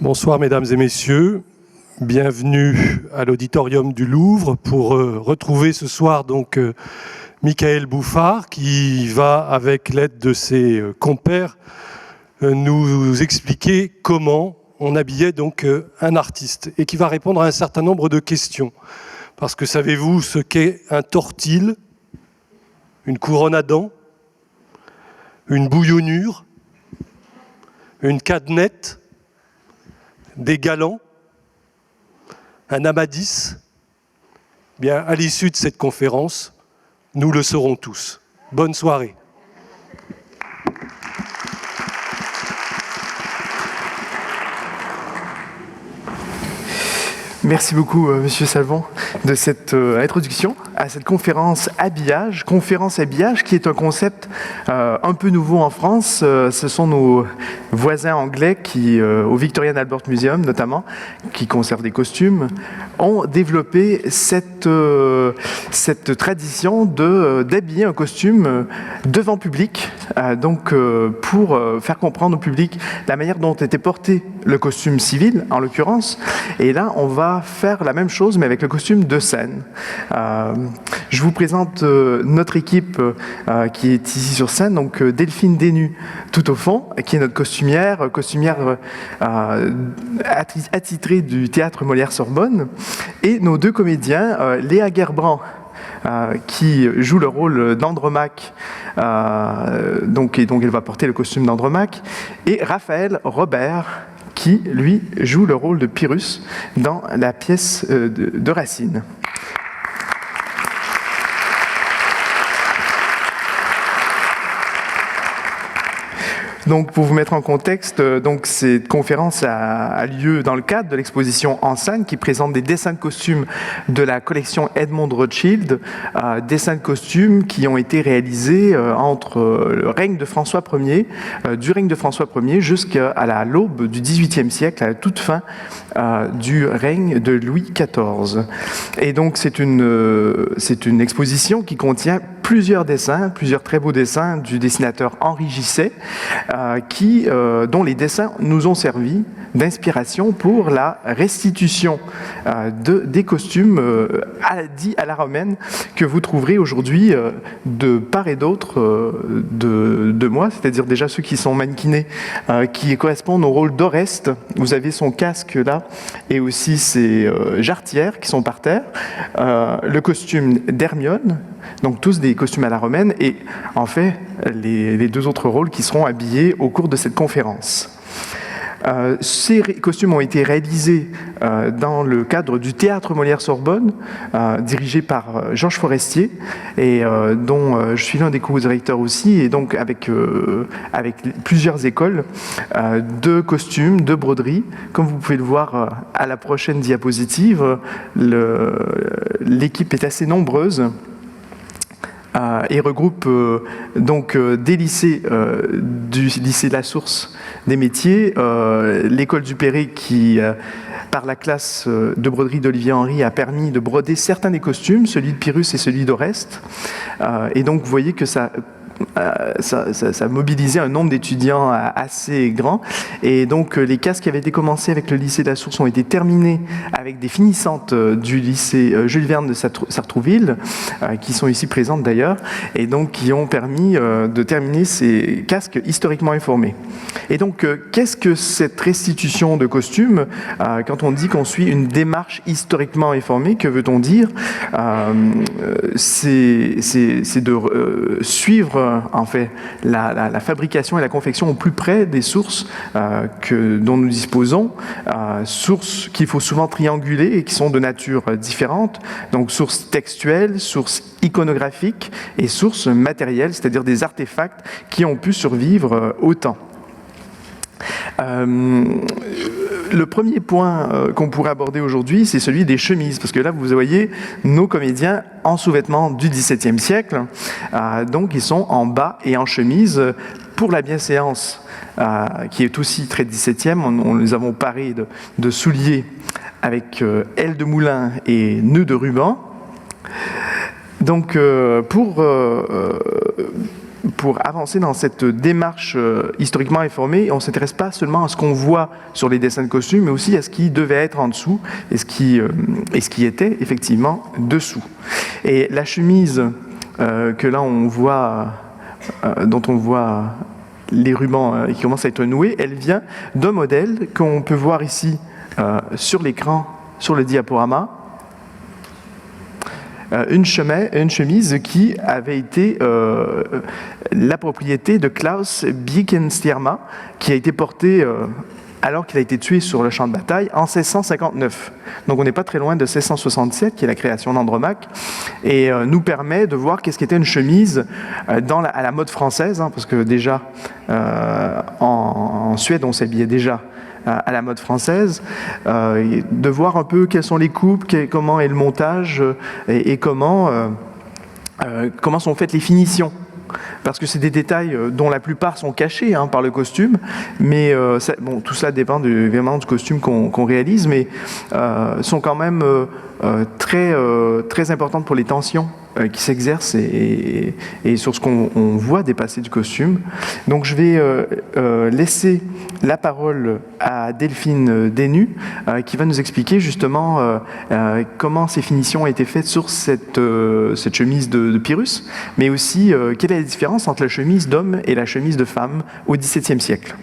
Bonsoir mesdames et messieurs, bienvenue à l'auditorium du Louvre pour retrouver ce soir donc Michael Bouffard qui va, avec l'aide de ses compères, nous expliquer comment on habillait donc un artiste et qui va répondre à un certain nombre de questions. Parce que savez-vous ce qu'est un tortil, une couronne à dents, une bouillonnure, une cadenette, des galants, un amadis? Bien, à l'issue de cette conférence, nous le saurons tous. Bonne soirée. Merci beaucoup, Monsieur Salvon, de cette introduction à cette conférence habillage. Conférence habillage qui est un concept un peu nouveau en France. Ce sont nos voisins anglais qui, au Victorian Albert Museum notamment, qui conservent des costumes, ont développé cette tradition d'habiller un costume devant public, pour faire comprendre au public la manière dont était porté le costume civil, en l'occurrence. Et là, on va faire la même chose, mais avec le costume de scène. Je vous présente notre équipe qui est ici sur scène, donc Delphine Desnus tout au fond, qui est notre costumière attitrée du Théâtre Molière-Sorbonne, et nos deux comédiens, Léa Gerbrand, qui joue le rôle d'Andromaque, et donc elle va porter le costume d'Andromaque, et Raphaël Robert, qui, lui, joue le rôle de Pyrrhus dans la pièce de Racine. Donc, pour vous mettre en contexte, cette conférence a lieu dans le cadre de l'exposition Ensemble qui présente des dessins de costumes de la collection Edmond Rothschild, dessins de costumes qui ont été réalisés entre le règne de François Ier, du règne de François Ier jusqu'à l'aube du XVIIIe siècle, à la toute fin du règne de Louis XIV. Et donc, c'est une exposition qui contient plusieurs très beaux dessins du dessinateur Henri Gisset, dont les dessins nous ont servi d'inspiration pour la restitution des costumes dits à la romaine que vous trouverez aujourd'hui de part et d'autre de moi, c'est-à-dire déjà ceux qui sont mannequinés, qui correspondent au rôle d'Oreste. Vous avez son casque là, et aussi ses jarretières qui sont par terre, le costume d'Hermione, donc tous des costumes à la romaine, et en fait les deux autres rôles qui seront habillés au cours de cette conférence. Ces costumes ont été réalisés dans le cadre du Théâtre Molière-Sorbonne, dirigé par Georges Forestier, et dont je suis l'un des co-directeurs aussi, et donc avec plusieurs écoles de costumes, de broderie. Comme vous pouvez le voir à la prochaine diapositive, l'équipe est assez nombreuse. Et regroupe des lycées du lycée de la Source des métiers, l'école du Perret qui, par la classe de broderie d'Olivier Henry, a permis de broder certains des costumes, celui de Pyrrhus et celui d'Oreste. Et donc vous voyez que ça a mobilisé un nombre d'étudiants assez grand. Et donc les casques qui avaient été commencés avec le lycée de la Source ont été terminés avec des finissantes du lycée Jules Verne de Sartrouville, qui sont ici présentes d'ailleurs, et donc qui ont permis de terminer ces casques historiquement informés. Et donc qu'est-ce que cette restitution de costumes? Quand on dit qu'on suit une démarche historiquement informée, que veut-on dire? C'est de suivre en fait la fabrication et la confection au plus près des sources dont nous disposons, sources qu'il faut souvent trianguler et qui sont de nature différente, donc sources textuelles, sources iconographiques et sources matérielles, c'est-à-dire des artefacts qui ont pu survivre au temps. Le premier point qu'on pourrait aborder aujourd'hui, c'est celui des chemises, parce que là, vous voyez nos comédiens en sous-vêtements du XVIIe siècle, donc ils sont en bas et en chemise. Pour la bienséance, qui est aussi très XVIIe, on les avons parés de souliers avec ailes de moulin et nœuds de ruban. Donc, pour pour avancer dans cette démarche historiquement informée, on ne s'intéresse pas seulement à ce qu'on voit sur les dessins de costumes, mais aussi à ce qui devait être en dessous et ce qui était effectivement dessous. Et la chemise que là on voit, dont on voit les rubans qui commencent à être noués, elle vient d'un modèle qu'on peut voir ici sur l'écran, sur le diaporama. Une chemise qui avait été la propriété de Klaus Biekenstierma, qui a été portée alors qu'il a été tué sur le champ de bataille en 1659. Donc on n'est pas très loin de 1667, qui est la création d'Andromaque, et nous permet de voir qu'est-ce qu'était une chemise à la mode française, hein, parce que déjà en Suède on s'habillait déjà à la mode française, de voir un peu quelles sont les coupes, comment est le montage et comment sont faites les finitions. Parce que c'est des détails dont la plupart sont cachés par le costume, mais tout ça dépend évidemment du costume qu'on réalise, mais sont quand même très importantes pour les tensions qui s'exercent et sur ce qu'on voit dépasser du costume. Donc je vais laisser la parole à Delphine Desnus, qui va nous expliquer justement comment ces finitions ont été faites sur cette chemise de Pyrrhus, mais aussi quelle est la différence entre la chemise d'homme et la chemise de femme au XVIIe siècle.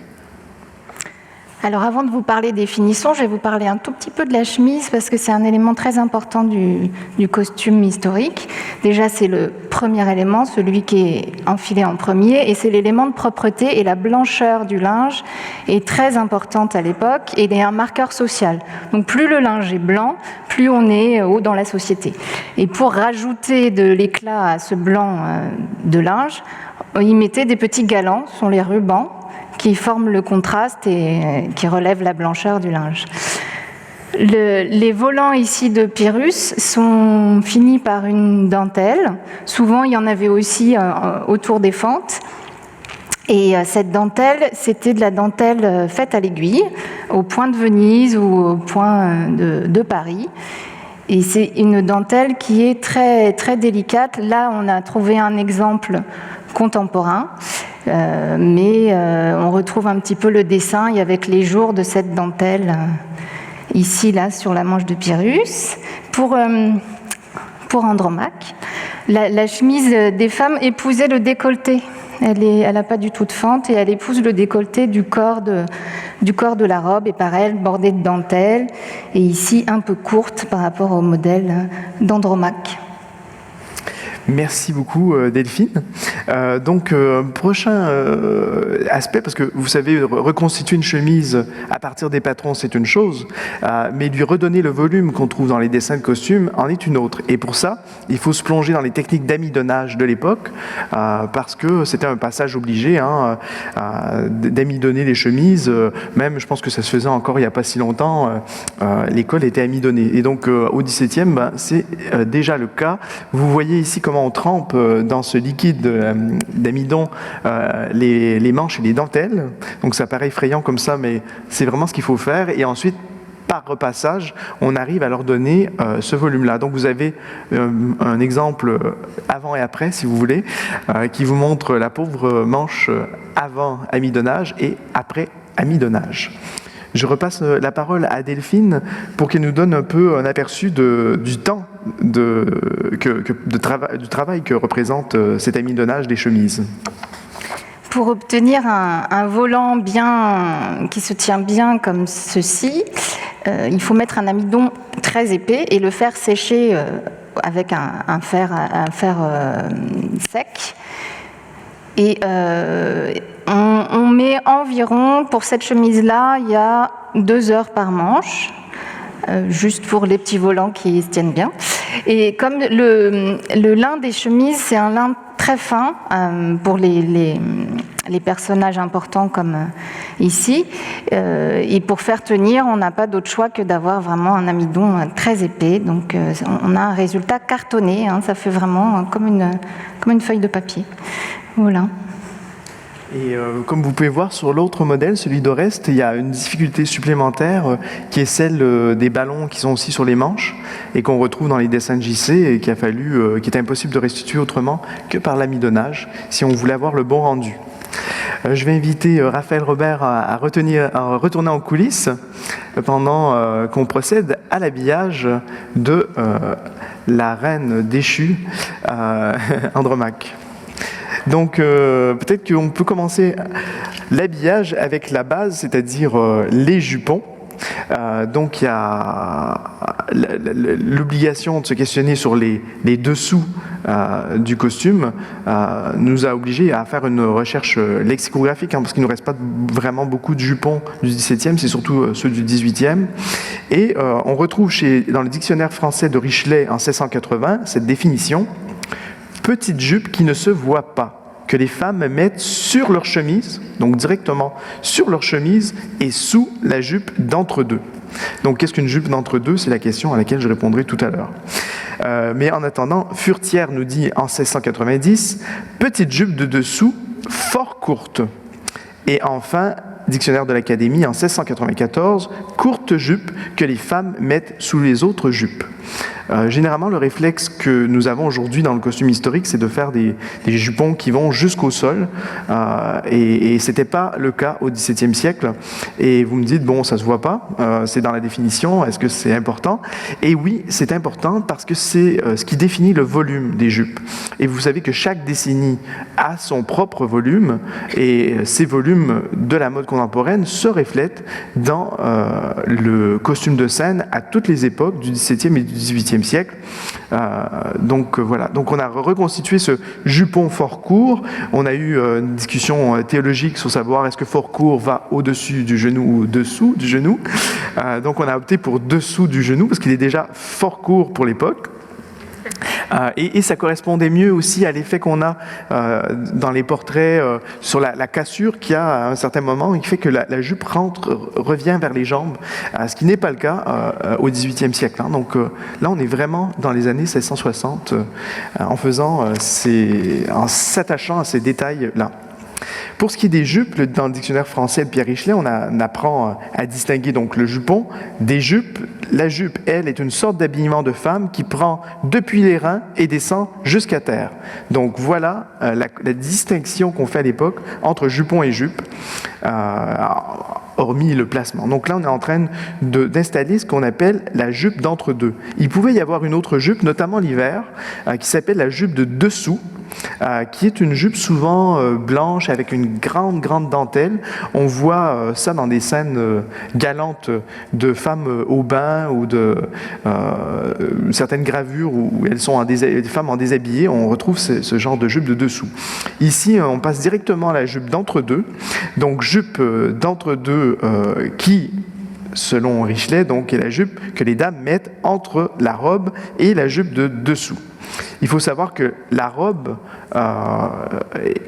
Alors avant de vous parler des finitions, je vais vous parler un tout petit peu de la chemise parce que c'est un élément très important du costume historique. Déjà, c'est le premier élément, celui qui est enfilé en premier, et c'est l'élément de propreté, et la blancheur du linge est très importante à l'époque et est un marqueur social. Donc plus le linge est blanc, plus on est haut dans la société. Et pour rajouter de l'éclat à ce blanc de linge, ils mettaient des petits galants, ce sont les rubans, qui forment le contraste et qui relèvent la blancheur du linge. Les volants ici de Pyrrhus sont finis par une dentelle. Souvent, il y en avait aussi autour des fentes. Et cette dentelle, c'était de la dentelle faite à l'aiguille, au point de Venise ou au point de Paris. Et c'est une dentelle qui est très, très délicate. Là, on a trouvé un exemple contemporain. Mais on retrouve un petit peu le dessin et avec les jours de cette dentelle ici, là, sur la manche de Pyrrhus. Pour Andromaque, la chemise des femmes épousait le décolleté. Elle n'a pas du tout de fente et elle épouse le décolleté du corps de la robe, et pareil, bordée de dentelle, et ici un peu courte par rapport au modèle d'Andromaque. Merci beaucoup Delphine. Prochain aspect, parce que vous savez, reconstituer une chemise à partir des patrons, c'est une chose, mais lui redonner le volume qu'on trouve dans les dessins de costumes en est une autre. Et pour ça, il faut se plonger dans les techniques d'amidonnage de l'époque, parce que c'était un passage obligé d'amidonner les chemises. Même, je pense que ça se faisait encore il n'y a pas si longtemps, l'école était amidonnée. Et donc au XVIIe, c'est déjà le cas. Vous voyez ici comment on trempe dans ce liquide d'amidon les manches et les dentelles. Donc ça paraît effrayant comme ça, mais c'est vraiment ce qu'il faut faire. Et ensuite, par repassage, on arrive à leur donner ce volume-là. Donc vous avez un exemple avant et après, si vous voulez, qui vous montre la pauvre manche avant amidonnage et après amidonnage. Je repasse la parole à Delphine pour qu'elle nous donne un peu un aperçu du temps du travail que représente cet amidonnage des chemises. Pour obtenir un volant qui se tient bien comme ceci, il faut mettre un amidon très épais et le faire sécher avec un fer sec. Et on met environ, pour cette chemise-là, il y a 2 heures par manche, juste pour les petits volants qui se tiennent bien. Et comme le lin des chemises, c'est un lin très fin pour les personnages importants comme ici. Et pour faire tenir, on n'a pas d'autre choix que d'avoir vraiment un amidon très épais. Donc on a un résultat cartonné, ça fait vraiment comme une feuille de papier. Voilà. Et comme vous pouvez voir sur l'autre modèle, celui d'Oreste, il y a une difficulté supplémentaire qui est celle des ballons qui sont aussi sur les manches et qu'on retrouve dans les dessins de JC et qui est impossible de restituer autrement que par l'amidonnage si on voulait avoir le bon rendu. Je vais inviter Raphaël Robert à retourner en coulisses pendant qu'on procède à l'habillage de la reine déchue Andromaque. Donc peut-être qu'on peut commencer l'habillage avec la base, c'est-à-dire les jupons. Donc il y a l'obligation de se questionner sur les dessous du costume nous a obligés à faire une recherche lexicographique, parce qu'il ne nous reste pas vraiment beaucoup de jupons du XVIIe, c'est surtout ceux du XVIIIe. Et on retrouve dans le dictionnaire français de Richelet en 1680 cette définition: petite jupe qui ne se voit pas, que les femmes mettent sur leur chemise, donc directement sur leur chemise et sous la jupe d'entre-deux. Donc qu'est-ce qu'une jupe d'entre-deux? C'est la question à laquelle je répondrai tout à l'heure. Mais en attendant, Furetière nous dit en 1690, petite jupe de dessous fort courte. Et enfin, dictionnaire de l'Académie en 1694, courte jupe que les femmes mettent sous les autres jupes. Généralement, le réflexe que nous avons aujourd'hui dans le costume historique, c'est de faire des jupons qui vont jusqu'au sol, et ce n'était pas le cas au XVIIe siècle. Et vous me dites, bon, ça ne se voit pas, c'est dans la définition, est-ce que c'est important? Et oui, c'est important parce que c'est ce qui définit le volume des jupes. Et vous savez que chaque décennie a son propre volume, et ces volumes de la mode contemporaine se reflètent dans le costume de scène à toutes les époques du XVIIe et du XVIIIe siècle. Donc voilà, donc on a reconstitué ce jupon fort court. On a eu une discussion théologique sur savoir est-ce que fort court va au-dessus du genou ou dessous du genou. Donc on a opté pour dessous du genou parce qu'il est déjà fort court pour l'époque. Et ça correspondait mieux aussi à l'effet qu'on a dans les portraits sur la cassure qu'il y a à un certain moment, et qui fait que la jupe revient vers les jambes, ce qui n'est pas le cas au XVIIIe siècle. Donc là, on est vraiment dans les années 1660 en s'attachant à ces détails-là. Pour ce qui est des jupes, dans le dictionnaire français de Pierre Richelet, on apprend à distinguer donc le jupon des jupes. La jupe, elle, est une sorte d'habillement de femme qui prend depuis les reins et descend jusqu'à terre. Donc voilà la distinction qu'on fait à l'époque entre jupon et jupe, hormis le placement. Donc là, on est en train d'installer ce qu'on appelle la jupe d'entre-deux. Il pouvait y avoir une autre jupe, notamment l'hiver, qui s'appelle la jupe de dessous, qui est une jupe souvent blanche avec une grande dentelle. On voit ça dans des scènes galantes de femmes au bain ou de certaines gravures où elles sont des femmes en déshabillé. On retrouve ce genre de jupe de dessous. Ici, on passe directement à la jupe d'entre-deux. Donc jupe d'entre-deux qui, selon Richelet, donc, est la jupe que les dames mettent entre la robe et la jupe de dessous. Il faut savoir que la robe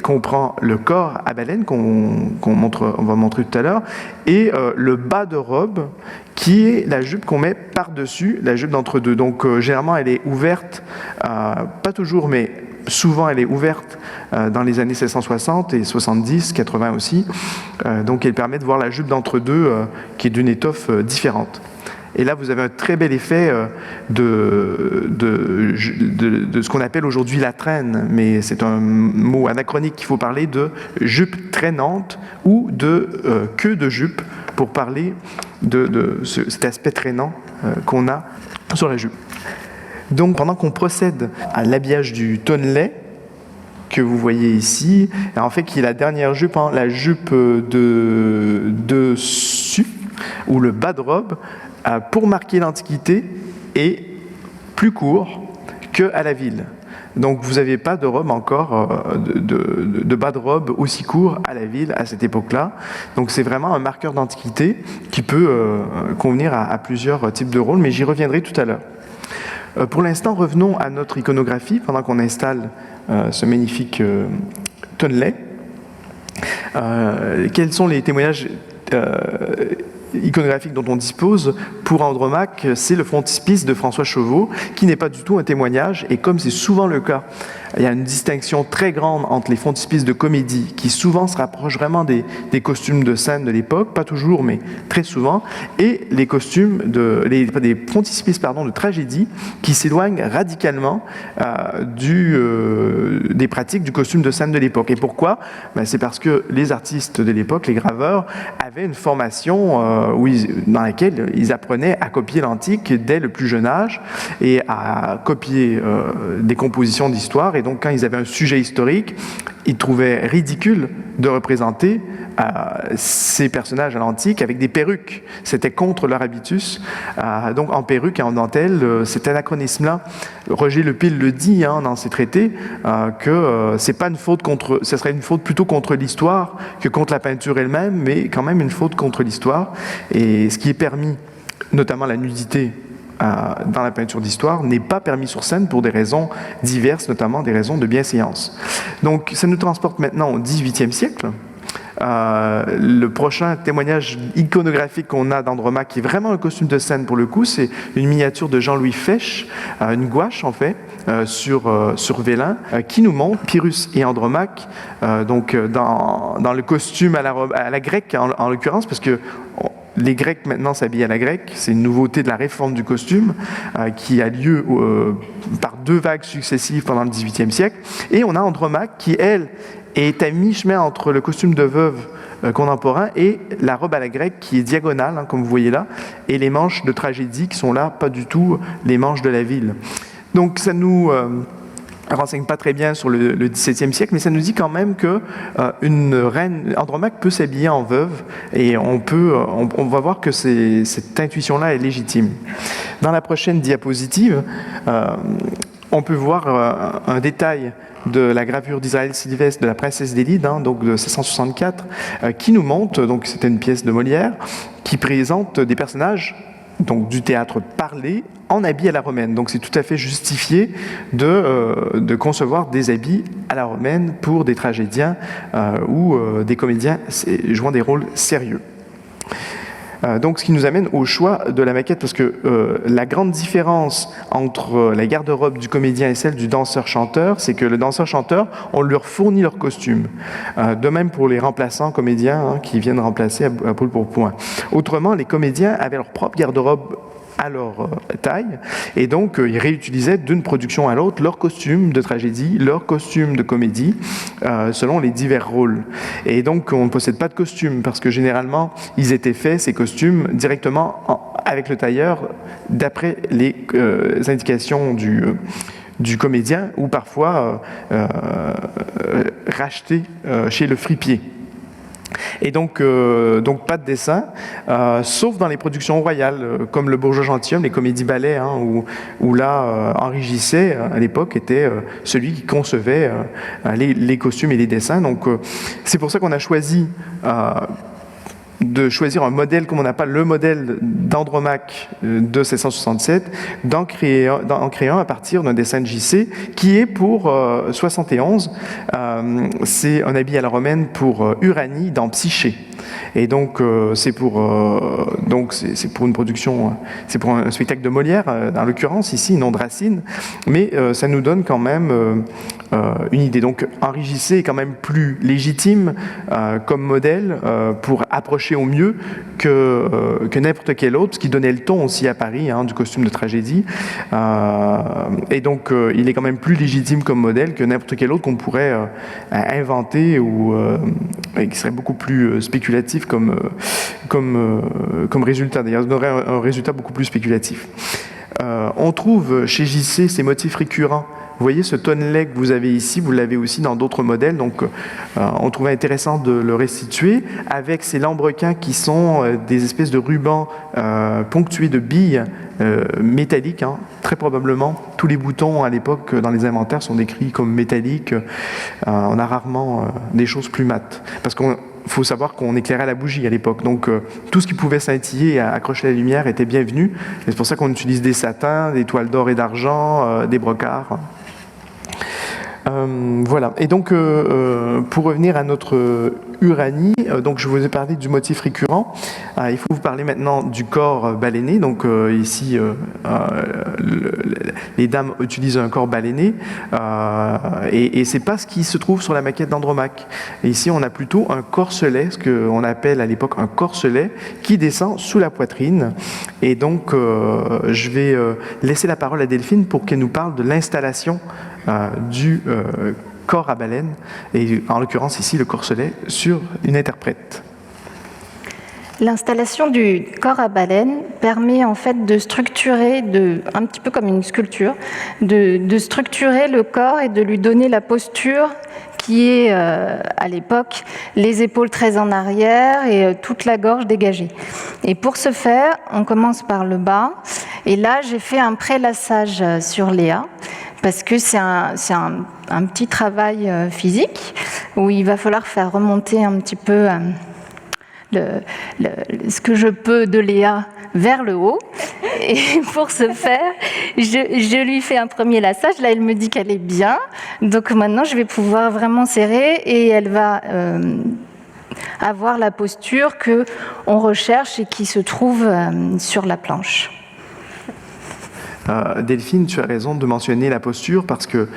comprend le corps à baleine qu'on va montrer tout à l'heure, et le bas de robe qui est la jupe qu'on met par-dessus la jupe d'entre-deux. Donc généralement elle est ouverte, pas toujours, mais souvent elle est ouverte dans les années 1660 et 70, 80 aussi. Donc elle permet de voir la jupe d'entre-deux qui est d'une étoffe différente. Et là, vous avez un très bel effet de ce qu'on appelle aujourd'hui la traîne, mais c'est un mot anachronique qu'il faut parler de jupe traînante ou de queue de jupe pour parler de cet aspect traînant qu'on a sur la jupe. Donc, pendant qu'on procède à l'habillage du tonnelet, que vous voyez ici, en fait, qui est la dernière jupe, la jupe de dessus, ou le bas de robe, pour marquer l'Antiquité, est plus court qu'à la ville. Donc vous n'avez pas de robe encore, de bas de robe aussi court à la ville à cette époque-là. Donc c'est vraiment un marqueur d'Antiquité qui peut convenir à plusieurs types de rôles, mais j'y reviendrai tout à l'heure. Pour l'instant, revenons à notre iconographie pendant qu'on installe ce magnifique tonnelet. Quels sont les témoignages iconographique dont on dispose pour Andromaque, c'est le frontispice de François Chauveau, qui n'est pas du tout un témoignage, et comme c'est souvent le cas, il y a une distinction très grande entre les frontispices de comédie, qui souvent se rapprochent vraiment des costumes de scène de l'époque, pas toujours, mais très souvent, et les costumes des frontispices de tragédie, qui s'éloignent radicalement des pratiques du costume de scène de l'époque. Et pourquoi ? C'est parce que les artistes de l'époque, les graveurs, avaient une formation dans laquelle ils apprenaient à copier l'antique dès le plus jeune âge et à copier des compositions d'histoire. Et donc, quand ils avaient un sujet historique, ils trouvaient ridicule de représenter ces personnages à l'antique avec des perruques. C'était contre leur habitus. Donc, en perruque et en dentelle, cet anachronisme-là, Roger Lepille le dit dans ses traités, que c'est pas une faute ce serait une faute plutôt contre l'histoire que contre la peinture elle-même, mais quand même une faute contre l'histoire. Et ce qui est permis, notamment la nudité, dans la peinture d'histoire, n'est pas permis sur scène pour des raisons diverses, notamment des raisons de bienséance. Donc, ça nous transporte maintenant au XVIIIe siècle. Le prochain témoignage iconographique qu'on a d'Andromaque, qui est vraiment un costume de scène pour le coup, c'est une miniature de Jean-Louis Fesch, une gouache en fait, sur vélin, qui nous montre Pyrrhus et Andromaque, donc dans le costume à la grecque en l'occurrence, parce que les Grecs maintenant s'habillent à la grecque, c'est une nouveauté de la réforme du costume qui a lieu par 2 vagues successives pendant le XVIIIe siècle. Et on a Andromaque qui, elle, est à mi-chemin entre le costume de veuve contemporain et la robe à la grecque qui est diagonale, comme vous voyez là, et les manches de tragédie qui sont là, pas du tout les manches de la ville. Donc ça nous renseigne pas très bien sur le XVIIe siècle, mais ça nous dit quand même que une reine, Andromaque peut s'habiller en veuve, et on va voir que cette intuition-là est légitime. Dans la prochaine diapositive, on peut voir un détail de la gravure d'Israël Sylvestre de la princesse d'Élide, donc de 1664, qui nous montre, donc c'était une pièce de Molière, qui présente des personnages donc du théâtre parlé en habits à la romaine. Donc c'est tout à fait justifié de concevoir des habits à la romaine pour des tragédiens ou des comédiens jouant des rôles sérieux. Donc, ce qui nous amène au choix de la maquette, parce que la grande différence entre la garde-robe du comédien et celle du danseur-chanteur, c'est que le danseur-chanteur, on leur fournit leur costume. De même pour les remplaçants comédiens qui viennent remplacer à bout pour point. Autrement, les comédiens avaient leur propre garde-robe à leur taille, et donc ils réutilisaient d'une production à l'autre leurs costumes de tragédie, leurs costumes de comédie, selon les divers rôles. Et donc on ne possède pas de costumes, parce que généralement ils étaient faits, ces costumes, directement avec le tailleur, d'après les indications du comédien, ou parfois rachetés chez le fripier. Et donc pas de dessin, sauf dans les productions royales, comme le Bourgeois gentilhomme, les comédies-ballets, où là, Henri Gissé, à l'époque, était celui qui concevait les costumes et les dessins. Donc c'est pour ça qu'on a choisi de choisir un modèle comme on n'a pas le modèle d'Andromaque de 1767, d'en créer un à partir d'un dessin de Gissé qui est pour 71. C'est un habit à la romaine pour Uranie dans Psyché. Et donc c'est pour une production, c'est pour un spectacle de Molière, en l'occurrence ici, non de Racine, mais ça nous donne quand même une idée. Donc Henri Gissé est quand même plus légitime comme modèle pour approcher au mieux que n'importe quel autre, ce qui donnait le ton aussi à Paris du costume de tragédie. Et donc il est quand même plus légitime comme modèle que n'importe quel autre qu'on pourrait inventer ou qui serait beaucoup plus spéculatif comme résultat. D'ailleurs, on aurait un résultat beaucoup plus spéculatif. On trouve chez Gissé ces motifs récurrents. Vous voyez ce tonnelet que vous avez ici, vous l'avez aussi dans d'autres modèles, donc on trouvait intéressant de le restituer avec ces lambrequins qui sont des espèces de rubans ponctués de billes métalliques. Très probablement, tous les boutons à l'époque dans les inventaires sont décrits comme métalliques. On a rarement des choses plus mates. Parce qu'il faut savoir qu'on éclairait la bougie à l'époque, donc tout ce qui pouvait scintiller et accrocher la lumière était bienvenu. C'est pour ça qu'on utilise des satins, des toiles d'or et d'argent, des brocarts. Voilà. Et donc, pour revenir à notre Uranie. Donc je vous ai parlé du motif récurrent. Il faut vous parler maintenant du corps baleiné. Donc ici, les dames utilisent un corps baleiné. Et c'est pas ce qui se trouve sur la maquette d'Andromaque. Et ici, on a plutôt un corselet, ce qu'on appelle à l'époque un corselet, qui descend sous la poitrine. Et donc, je vais laisser la parole à Delphine pour qu'elle nous parle de l'installation du corps à baleine, et en l'occurrence ici le corselet, sur une interprète. L'installation du corps à baleine permet en fait de structurer, un petit peu comme une sculpture, de structurer le corps et de lui donner la posture qui est, à l'époque, les épaules très en arrière et toute la gorge dégagée. Et pour ce faire, on commence par le bas. Et là, j'ai fait un prélassage sur Léa, parce que c'est un petit travail physique où il va falloir faire remonter un petit peu ce que je peux de Léa vers le haut. Et pour ce faire, je lui fais un premier lassage. Là, elle me dit qu'elle est bien. Donc maintenant, je vais pouvoir vraiment serrer et elle va avoir la posture qu'on recherche et qui se trouve sur la planche. Delphine, tu as raison de mentionner la posture parce que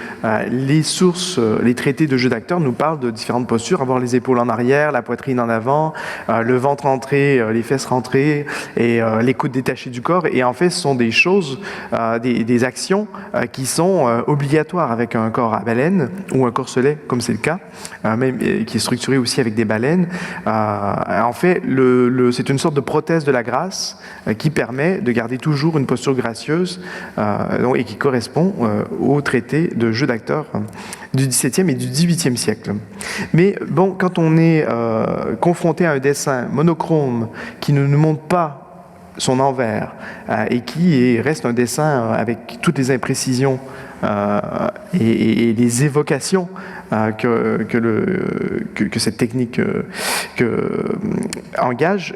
les sources, les traités de jeu d'acteur nous parlent de différentes postures, avoir les épaules en arrière, la poitrine en avant, le ventre rentré, les fesses rentrées et les coudes détachés du corps. Et en fait, ce sont des choses, des actions qui sont obligatoires avec un corps à baleine ou un corselet, comme c'est le cas, même qui est structuré aussi avec des baleines. En fait, c'est une sorte de prothèse de la grâce qui permet de garder toujours une posture gracieuse et qui correspond au traité de jeu d'acteur du XVIIe et du XVIIIe siècle. Mais bon, quand on est confronté à un dessin monochrome qui ne nous montre pas son envers et qui reste un dessin avec toutes les imprécisions et les évocations que cette technique engage,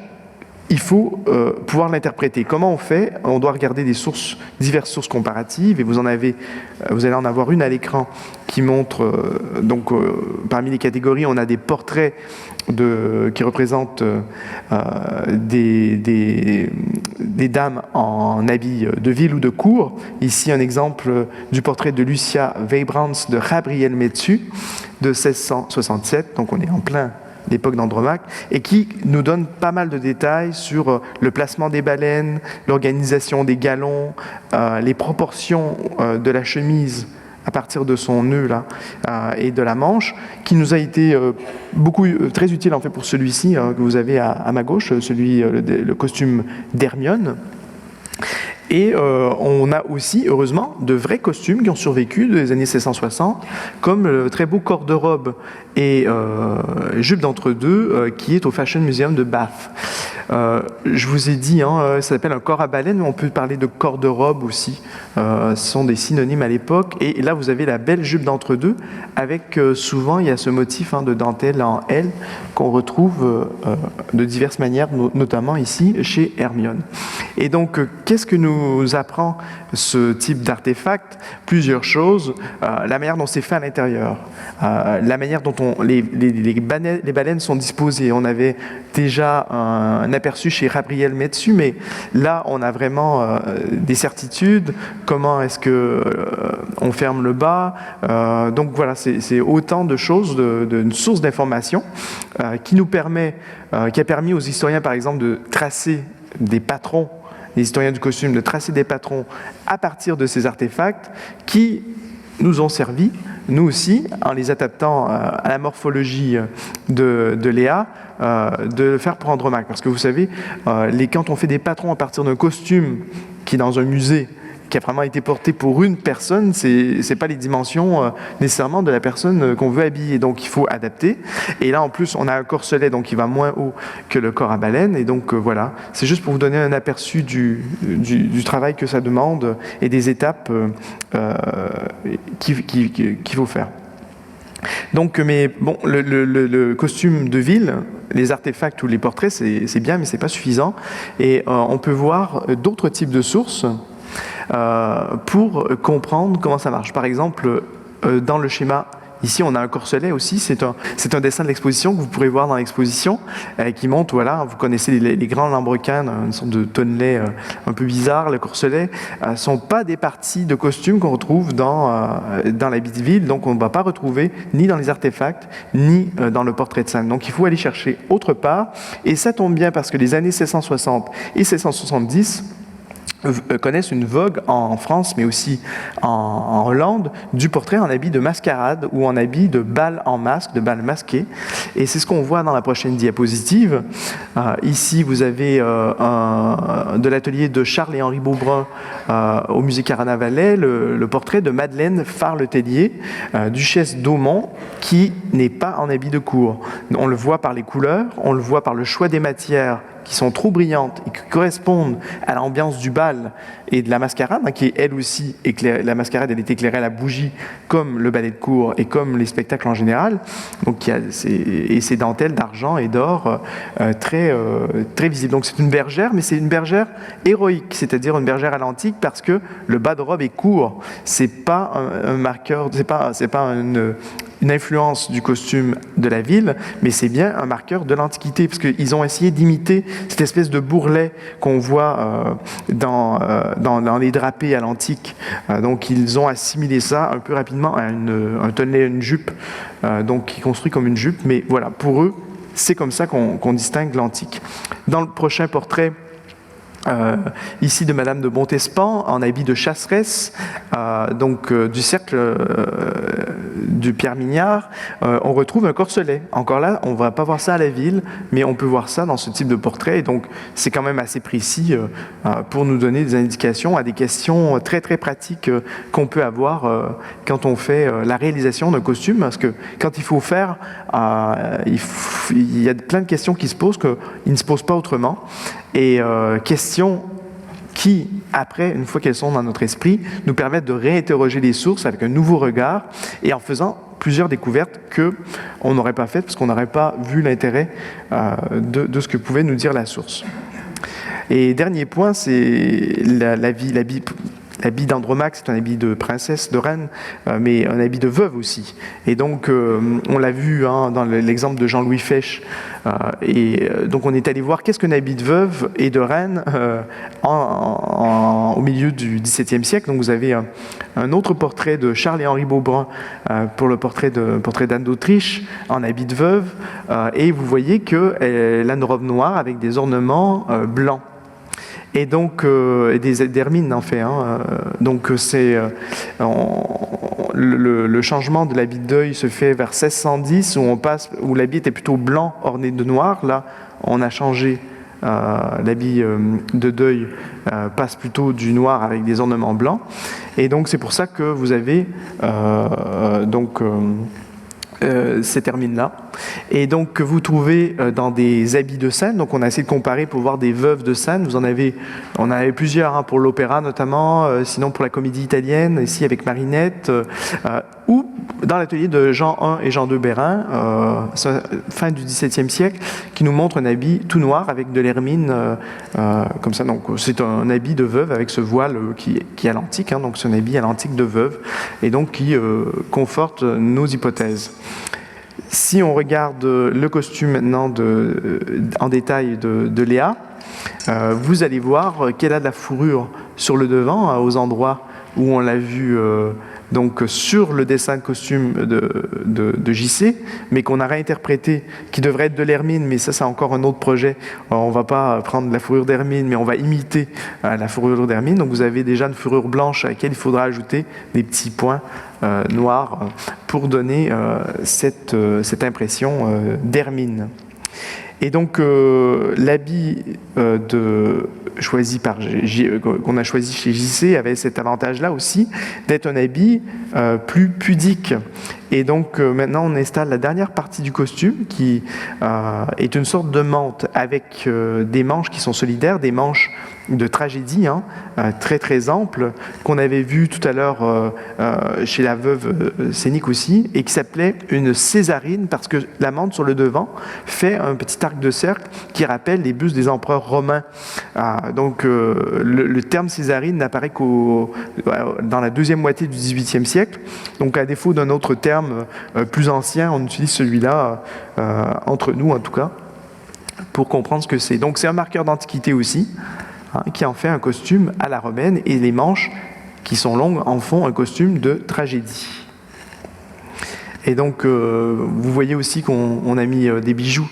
il faut pouvoir l'interpréter. Comment on fait? On doit regarder diverses sources comparatives, et vous allez en avoir une à l'écran qui montre, parmi les catégories, on a des portraits qui représentent des dames en habits de ville ou de cour. Ici, un exemple du portrait de Lucia Weybrands de Gabriel Metsu de 1667, donc on est en plein l'époque d'Andromaque, et qui nous donne pas mal de détails sur le placement des baleines, l'organisation des galons, les proportions de la chemise à partir de son nœud là, et de la manche, qui nous a été très utile en fait pour celui-ci que vous avez à ma gauche, le costume d'Hermione. Et on a aussi, heureusement, de vrais costumes qui ont survécu des années 1660, comme le très beau corps de robe et jupe d'entre-deux qui est au Fashion Museum de Bath. Je vous ai dit, ça s'appelle un corps à baleine, mais on peut parler de corps de robe aussi. Ce sont des synonymes à l'époque. Et là, vous avez la belle jupe d'entre-deux, avec souvent, il y a ce motif de dentelle en L qu'on retrouve de diverses manières, notamment ici, chez Hermione. Et donc, qu'est-ce que nous apprend ce type d'artefact? Plusieurs choses. La manière dont c'est fait à l'intérieur, la manière dont les baleines sont disposées. On avait déjà un aperçu chez Gabriel Metsu, mais là, on a vraiment des certitudes. Comment est-ce qu'on ferme le bas? Donc voilà, c'est autant de choses, d'une source d'information qui a permis aux historiens, par exemple, de tracer des patrons, les historiens du costume, de tracer des patrons à partir de ces artefacts qui nous ont servi, nous aussi, en les adaptant à la morphologie de Léa, de le faire pour Andromaque. Parce que vous savez, quand on fait des patrons à partir d'un costume qui est dans un musée, qui a vraiment été porté pour une personne, c'est pas les dimensions nécessairement de la personne qu'on veut habiller. Donc il faut adapter. Et là en plus on a un corselet donc qui va moins haut que le corps à baleine. Et donc voilà, c'est juste pour vous donner un aperçu du travail que ça demande et des étapes qu'il faut faire. Donc, mais bon, le costume de ville, les artefacts ou les portraits, c'est bien, mais c'est pas suffisant. Et on peut voir d'autres types de sources pour comprendre comment ça marche. Par exemple, dans le schéma Ici, on a un corselet aussi. C'est un dessin de l'exposition que vous pourrez voir dans l'exposition, qui montre, voilà, vous connaissez les grands lambrequins, une sorte de tonnelet un peu bizarre. Le corselet ne sont pas des parties de costumes qu'on retrouve dans l'habit de ville, donc on ne va pas retrouver ni dans les artefacts, ni dans le portrait de scène. Donc il faut aller chercher autre part, et ça tombe bien parce que les années 1660 et 1670 connaissent une vogue en France, mais aussi en Hollande, du portrait en habit de mascarade ou en habit de bal en masque, de bal masqué. Et c'est ce qu'on voit dans la prochaine diapositive. Ici, vous avez de l'atelier de Charles et Henri Beaubrun au musée Carnavalet, le portrait de Madeleine Farle-Tellier, duchesse d'Aumont, qui n'est pas en habit de cour. On le voit par les couleurs, on le voit par le choix des matières qui sont trop brillantes et qui correspondent à l'ambiance du bal et de la mascarade, qui est elle aussi éclairée. La mascarade, elle est éclairée à la bougie, comme le ballet de cour et comme les spectacles en général. Donc, et ces dentelles d'argent et d'or très visibles. Donc, c'est une bergère, mais c'est une bergère héroïque, c'est-à-dire une bergère à l'antique, parce que le bas de robe est court. C'est pas un marqueur, c'est pas une influence du costume de la ville, mais c'est bien un marqueur de l'Antiquité, parce qu'ils ont essayé d'imiter cette espèce de bourrelet qu'on voit dans les drapés à l'antique. Donc ils ont assimilé ça un peu rapidement à un tonnelet, une jupe, donc qui est construit comme une jupe, mais voilà, pour eux, c'est comme ça qu'on distingue l'antique. Dans le prochain portrait, ici de Madame de Montespan en habit de chasseresse, du cercle du Pierre Mignard, on retrouve un corselet. Encore là, on ne va pas voir ça à la ville, mais on peut voir ça dans ce type de portrait, et donc c'est quand même assez précis pour nous donner des indications à des questions très très pratiques qu'on peut avoir quand on fait la réalisation d'un costume, parce que quand il faut faire, il y a plein de questions qui se posent qu'ils ne se posent pas autrement. Et questions qui, après, une fois qu'elles sont dans notre esprit, nous permettent de réinterroger les sources avec un nouveau regard et en faisant plusieurs découvertes qu'on n'aurait pas faites parce qu'on n'aurait pas vu l'intérêt de ce que pouvait nous dire la source. Et dernier point, c'est l'habit d'Andromaque, c'est un habit de princesse, de reine, mais un habit de veuve aussi. Et donc, on l'a vu dans l'exemple de Jean-Louis Fesch. Donc, on est allé voir qu'est-ce qu'un habit de veuve et de reine au milieu du XVIIe siècle. Donc, vous avez un autre portrait de Charles et Henri Beaubrun pour le portrait d'Anne d'Autriche en habit de veuve. Et vous voyez qu'elle a une robe noire avec des ornements blancs. Et donc, des hermines en fait. Donc, c'est le changement de l'habit de deuil se fait vers 1610, où l'habit était plutôt blanc orné de noir. Là, on a changé. L'habit de deuil passe plutôt du noir avec des ornements blancs. Et donc, c'est pour ça que vous avez ces hermines-là. Et donc, que vous trouvez dans des habits de scène. Donc, on a essayé de comparer pour voir des veuves de scène. On en avait plusieurs pour l'opéra notamment, sinon pour la comédie italienne, ici avec Marinette, ou dans l'atelier de Jean I et Jean II Bérain, fin du XVIIe siècle, qui nous montre un habit tout noir avec de l'hermine comme ça. Donc, c'est un habit de veuve avec ce voile qui est à l'antique. Donc, c'est un habit à l'antique de veuve et donc qui conforte nos hypothèses. Si on regarde le costume maintenant en détail de Léa, vous allez voir qu'elle a de la fourrure sur le devant, aux endroits où on l'a vu donc sur le dessin de costume de JC, mais qu'on a réinterprété, qui devrait être de l'hermine, mais ça c'est encore un autre projet. On ne va pas prendre la fourrure d'hermine, mais on va imiter la fourrure d'hermine. Donc vous avez déjà une fourrure blanche à laquelle il faudra ajouter des petits points noirs pour donner cette impression d'hermine. Et donc l'habit qu'on a choisi chez JC avait cet avantage-là aussi d'être un habit plus pudique. Et donc maintenant on installe la dernière partie du costume qui est une sorte de mante avec des manches qui sont solidaires, des manches de tragédie, hein, très très ample, qu'on avait vu tout à l'heure chez la veuve Sénic aussi, et qui s'appelait une césarine, parce que l'amande sur le devant fait un petit arc de cercle qui rappelle les bustes des empereurs romains. Donc le terme césarine n'apparaît dans la deuxième moitié du XVIIIe siècle. Donc à défaut d'un autre terme plus ancien, on utilise celui-là, entre nous en tout cas, pour comprendre ce que c'est. Donc c'est un marqueur d'antiquité aussi, qui en fait un costume à la romaine, et les manches qui sont longues en font un costume de tragédie. Et donc vous voyez aussi qu'on a mis des bijoux.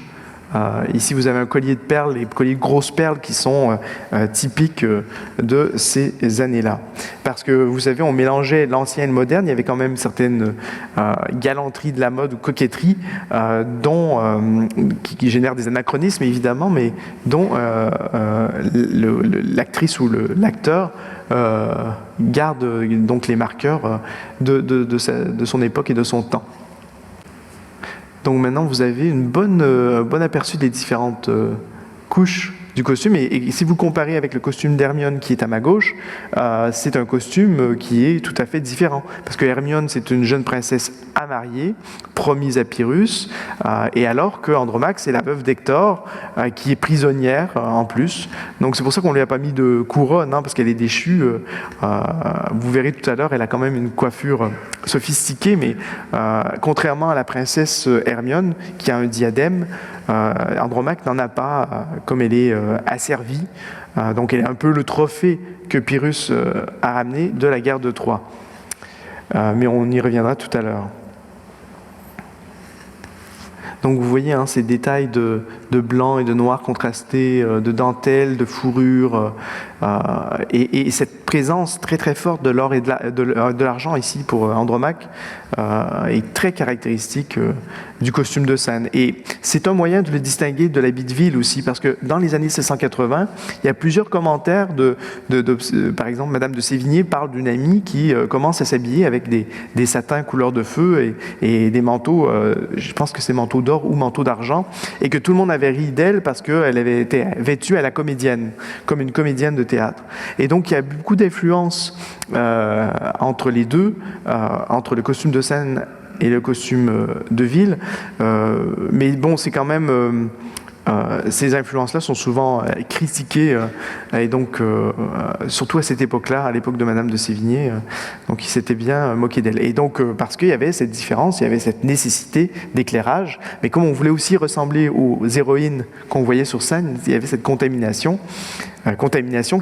Ici vous avez un collier de perles, les colliers de grosses perles qui sont typiques de ces années-là. Parce que vous savez, on mélangeait l'ancien et le moderne, il y avait quand même certaines galanteries de la mode ou coquetteries qui génèrent des anachronismes évidemment, mais dont l'actrice ou l'acteur garde donc les marqueurs de son époque et de son temps. Donc maintenant, vous avez un bon aperçu des différentes couches du costume. Et si vous comparez avec le costume d'Hermione qui est à ma gauche, c'est un costume qui est tout à fait différent. Parce que Hermione, c'est une jeune princesse amariée, promise à Pyrrhus, et alors que Andromaque, c'est la veuve d'Hector, qui est prisonnière en plus. Donc c'est pour ça qu'on ne lui a pas mis de couronne, hein, parce qu'elle est déchue. Vous verrez tout à l'heure, elle a quand même une coiffure sophistiquée, mais contrairement à la princesse Hermione, qui a un diadème, Andromaque n'en a pas, comme elle est asservie. Donc elle est un peu le trophée que Pyrrhus a ramené de la guerre de Troie. Mais on y reviendra tout à l'heure. Donc vous voyez ces détails de blanc et de noir contrastés, de dentelle, de fourrure, et cette présence très très forte de l'or et de l'argent ici pour Andromaque est très caractéristique du costume de scène. Et c'est un moyen de le distinguer de l'habit de ville aussi, parce que dans les années 1680, il y a plusieurs commentaires par exemple, Madame de Sévigné parle d'une amie qui commence à s'habiller avec des satins couleur de feu et des manteaux, je pense que c'est manteaux d'or ou manteaux d'argent, et que tout le monde avait ri d'elle parce qu'elle avait été vêtue à la comédienne, comme une comédienne de théâtre. Et donc il y a beaucoup d'influence entre les deux, entre le costume de scène et le costume de ville, mais bon, c'est quand même ces influences-là sont souvent critiquées, et donc surtout à cette époque-là, à l'époque de Madame de Sévigné, donc il s'était bien moqué d'elle. Et donc parce qu'il y avait cette différence, il y avait cette nécessité d'éclairage, mais comme on voulait aussi ressembler aux héroïnes qu'on voyait sur scène, il y avait cette contamination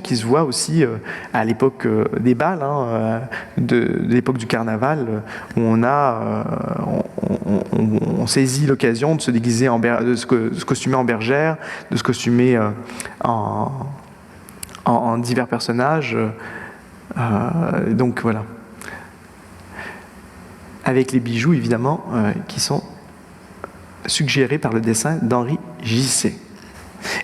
qui se voit aussi à l'époque des bals, de l'époque du carnaval, où on saisit l'occasion de se déguiser de se costumer en bergère, de se costumer en divers personnages. Donc voilà. Avec les bijoux, évidemment, qui sont suggérés par le dessin d'Henri Gisset.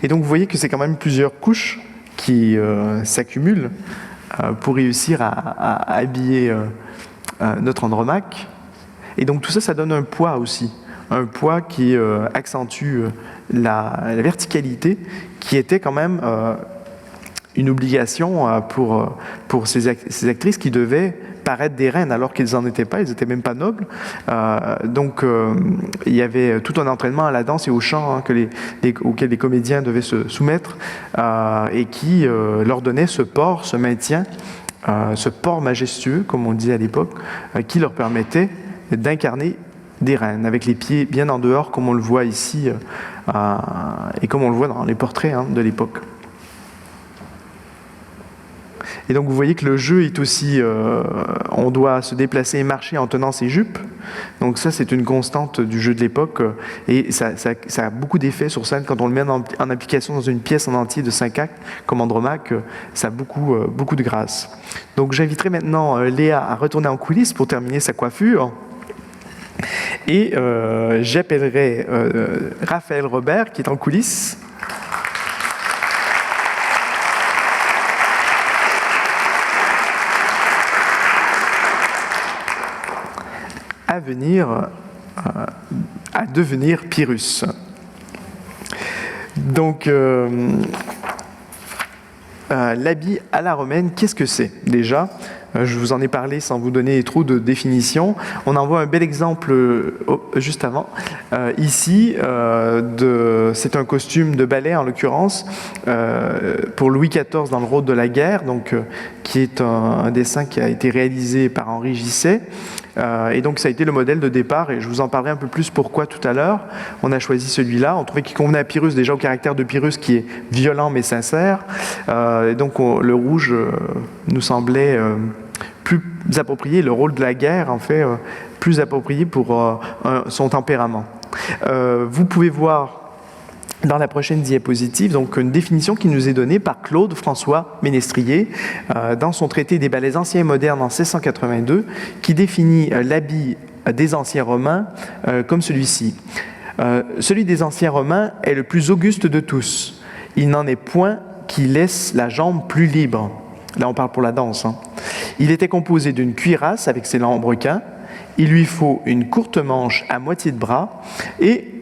Et donc vous voyez que c'est quand même plusieurs couches qui s'accumulent pour réussir à habiller notre Andromaque. Et donc tout ça, ça donne un poids aussi, un poids qui accentue la verticalité, qui était quand même une obligation pour ces actrices qui devaient paraître des reines alors qu'elles n'en étaient pas, elles n'étaient même pas nobles. Donc il y avait tout un entraînement à la danse et au chant auquel les comédiens devaient se soumettre, et qui leur donnait ce port, ce maintien, ce port majestueux, comme on disait à l'époque, qui leur permettait d'incarner des reines, avec les pieds bien en dehors, comme on le voit ici, et comme on le voit dans les portraits de l'époque. Et donc vous voyez que le jeu est aussi, on doit se déplacer et marcher en tenant ses jupes. Donc ça, c'est une constante du jeu de l'époque, et ça a beaucoup d'effets sur scène quand on le met en application dans une pièce en entier de 5 actes, comme Andromaque, ça a beaucoup de grâce. Donc j'inviterai maintenant Léa à retourner en coulisses pour terminer sa coiffure. Et j'appellerai Raphaël Robert, qui est en coulisses. À devenir Pyrrhus. Donc, L'habit à la romaine, qu'est-ce que c'est déjà ? Je vous en ai parlé sans vous donner trop de définitions. On en voit un bel exemple juste avant. Ici, c'est un costume de ballet en l'occurrence pour Louis XIV dans le rôle de la guerre, donc, qui est un dessin qui a été réalisé par Henri Gisset. Et donc ça a été le modèle de départ, et je vous en parlerai un peu plus pourquoi tout à l'heure. On a choisi celui-là, on trouvait qu'il convenait à Pyrrhus, déjà au caractère de Pyrrhus qui est violent mais sincère, et donc le rouge nous semblait plus approprié, le rôle de la guerre en fait plus approprié pour son tempérament. Vous pouvez voir dans la prochaine diapositive, donc une définition qui nous est donnée par Claude François Ménestrier dans son traité des ballets anciens et modernes en 1682, qui définit l'habit des anciens romains comme celui-ci. Celui des anciens romains est le plus auguste de tous. Il n'en est point qui laisse la jambe plus libre. Là, on parle pour la danse. Hein. Il était composé d'une cuirasse avec ses lambrequins. Il lui faut une courte manche à moitié de bras et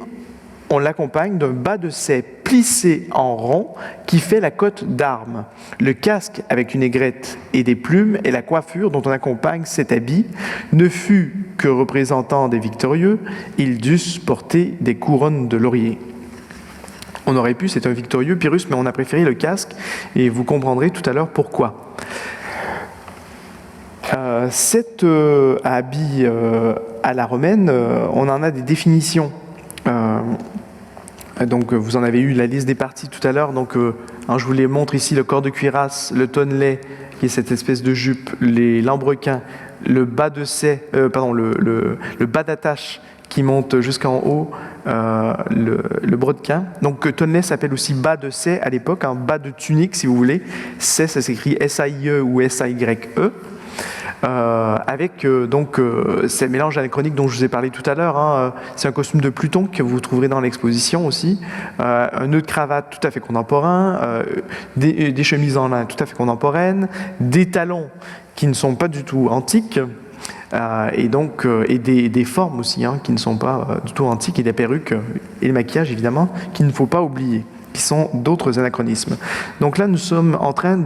on l'accompagne d'un bas de sais plissé en rond qui fait la cotte d'armes. Le casque avec une aigrette et des plumes et la coiffure dont on accompagne cet habit ne fut que représentant des victorieux, ils dussent porter des couronnes de laurier. On aurait pu, c'est un victorieux Pyrrhus, mais on a préféré le casque et vous comprendrez tout à l'heure pourquoi. Cet habit à la romaine, on en a des définitions. Donc vous en avez eu la liste des parties tout à l'heure. Donc je vous les montre ici: le corps de cuirasse, le tonnelet qui est cette espèce de jupe, les lambrequins, le bas de sais, le bas d'attache qui monte jusqu'en haut, le brodequin. Donc tonnelet s'appelle aussi bas de sais à l'époque, un bas de tunique si vous voulez. Sais, ça s'écrit S-A-I-E ou S-A-Y-E. Avec ces mélanges anachroniques dont je vous ai parlé tout à l'heure. Hein, c'est un costume de Pluton que vous trouverez dans l'exposition aussi. Un nœud de cravate tout à fait contemporain, des chemises en lin tout à fait contemporaines, des talons qui ne sont pas du tout antiques, et des formes aussi qui ne sont pas du tout antiques, et des perruques et le maquillage évidemment qu'il ne faut pas oublier, qui sont d'autres anachronismes. Donc là nous sommes en train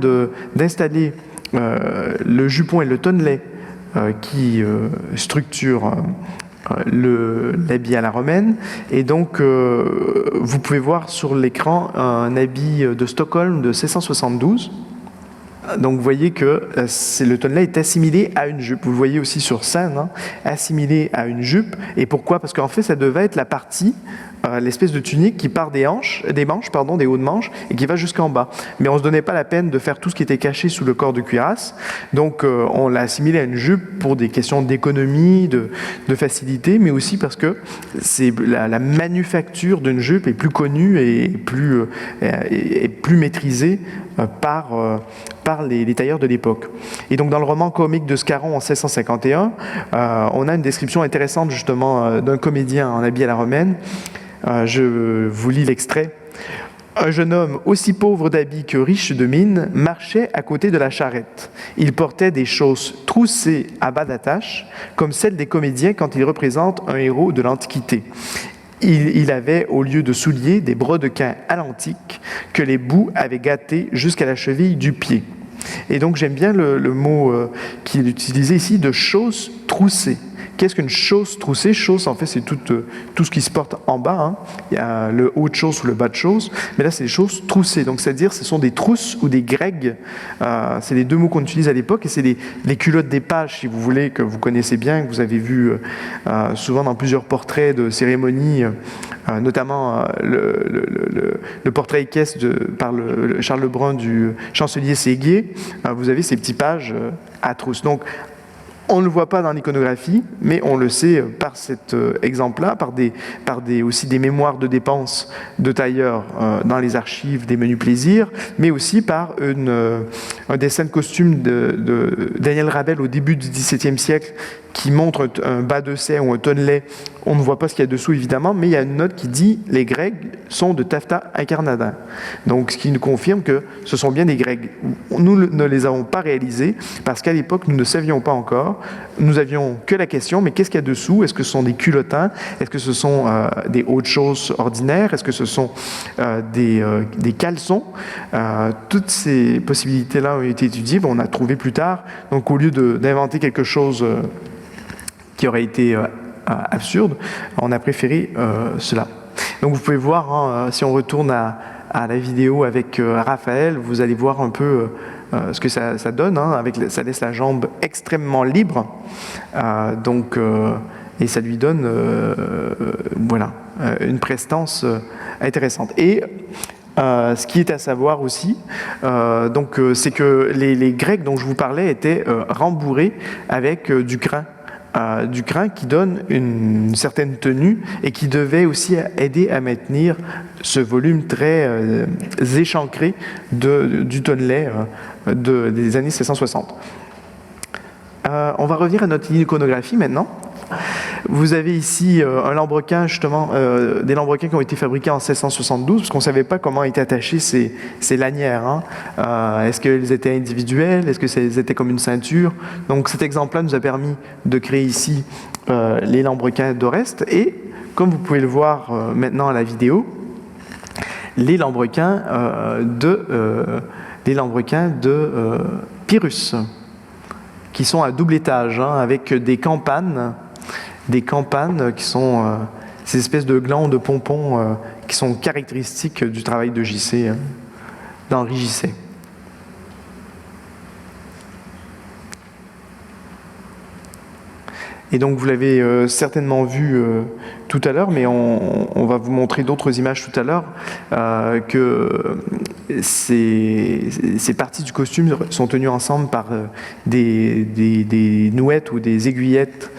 d'installer le jupon et le tonnelet qui structurent l'habit à la romaine. Et donc, vous pouvez voir sur l'écran un habit de Stockholm de 1672. Donc, vous voyez que le tonnelet est assimilé à une jupe. Vous le voyez aussi sur scène, assimilé à une jupe. Et pourquoi ? Parce qu'en fait, ça devait être la partie, l'espèce de tunique qui part des manches, des hauts de manches, et qui va jusqu'en bas. Mais on ne se donnait pas la peine de faire tout ce qui était caché sous le corps de cuirasse. Donc, on l'a assimilé à une jupe pour des questions d'économie, de facilité, mais aussi parce que la manufacture d'une jupe est plus connue et plus maîtrisée par les tailleurs de l'époque. Et donc dans le roman comique de Scarron en 1651, on a une description intéressante justement d'un comédien en habit à la romaine. Je vous lis l'extrait. Un jeune homme aussi pauvre d'habits que riche de mine marchait à côté de la charrette. Il portait des chausses troussées à bas d'attache, comme celles des comédiens quand ils représentent un héros de l'Antiquité. Il avait, au lieu de souliers, des brodequins à l'antique que les bouts avaient gâtés jusqu'à la cheville du pied. Et donc j'aime bien le mot qui est utilisé ici de chausse troussée. Qu'est-ce qu'une chausse troussée ? Chausse, en fait, c'est tout ce qui se porte en bas. Il y a le haut de chausse ou le bas de chausse, mais là, c'est des chausses troussées. Donc, c'est-à-dire, ce sont des trousses ou des gregues. C'est les deux mots qu'on utilise à l'époque, et c'est les culottes des pages, si vous voulez, que vous connaissez bien, que vous avez vu souvent dans plusieurs portraits de cérémonie, notamment le portrait équestre par le Charles Lebrun du chancelier Séguier. Vous avez ces petits pages à trousses. Donc, on ne le voit pas dans l'iconographie, mais on le sait par cet exemple-là, par aussi des mémoires de dépenses de tailleurs dans les archives des menus plaisirs, mais aussi par un dessin de costume de Daniel Rabel au début du XVIIe siècle qui montre un bas de sais ou un tonnelet. On ne voit pas ce qu'il y a dessous, évidemment, mais il y a une note qui dit « les Grecs sont de taffetas incarnadin ». Donc, ce qui nous confirme que ce sont bien des Grecs. Nous ne les avons pas réalisés parce qu'à l'époque, nous ne savions pas encore nous avions que la question, mais qu'est-ce qu'il y a dessous? Est-ce que ce sont des culottins? Est-ce que ce sont des hautes choses ordinaires? Est-ce que ce sont des caleçons? Toutes ces possibilités-là ont été étudiées. On a trouvé plus tard, donc au lieu d'inventer quelque chose qui aurait été absurde, on a préféré cela. Donc vous pouvez voir, hein, si on retourne à la vidéo avec Raphaël, vous allez voir un peu ce que ça donne. Hein, ça laisse la jambe extrêmement libre, et ça lui donne voilà, une prestance intéressante. Et ce qui est à savoir aussi, c'est que les Grecs dont je vous parlais étaient rembourrés avec du crin qui donne une certaine tenue et qui devait aussi aider à maintenir ce volume très échancré du tonnelet des années 1660. On va revenir à notre iconographie maintenant. Vous avez ici un lambrequin, justement, des lambrequins qui ont été fabriqués en 1672, parce qu'on ne savait pas comment étaient attachées ces lanières. Hein. Est-ce qu'elles étaient individuelles? Est-ce qu'elles étaient comme une ceinture? Donc cet exemple-là nous a permis de créer ici les lambrequins d'Oreste. Et comme vous pouvez le voir maintenant à la vidéo, les lambrequins de Pyrrhus, qui sont à double étage, hein, avec des campanes qui sont ces espèces de glands, de pompons qui sont caractéristiques du travail de JC, d'Henri JC. Et donc vous l'avez certainement vu tout à l'heure, mais on va vous montrer d'autres images tout à l'heure, que ces parties du costume sont tenues ensemble par des nouettes ou des aiguillettes.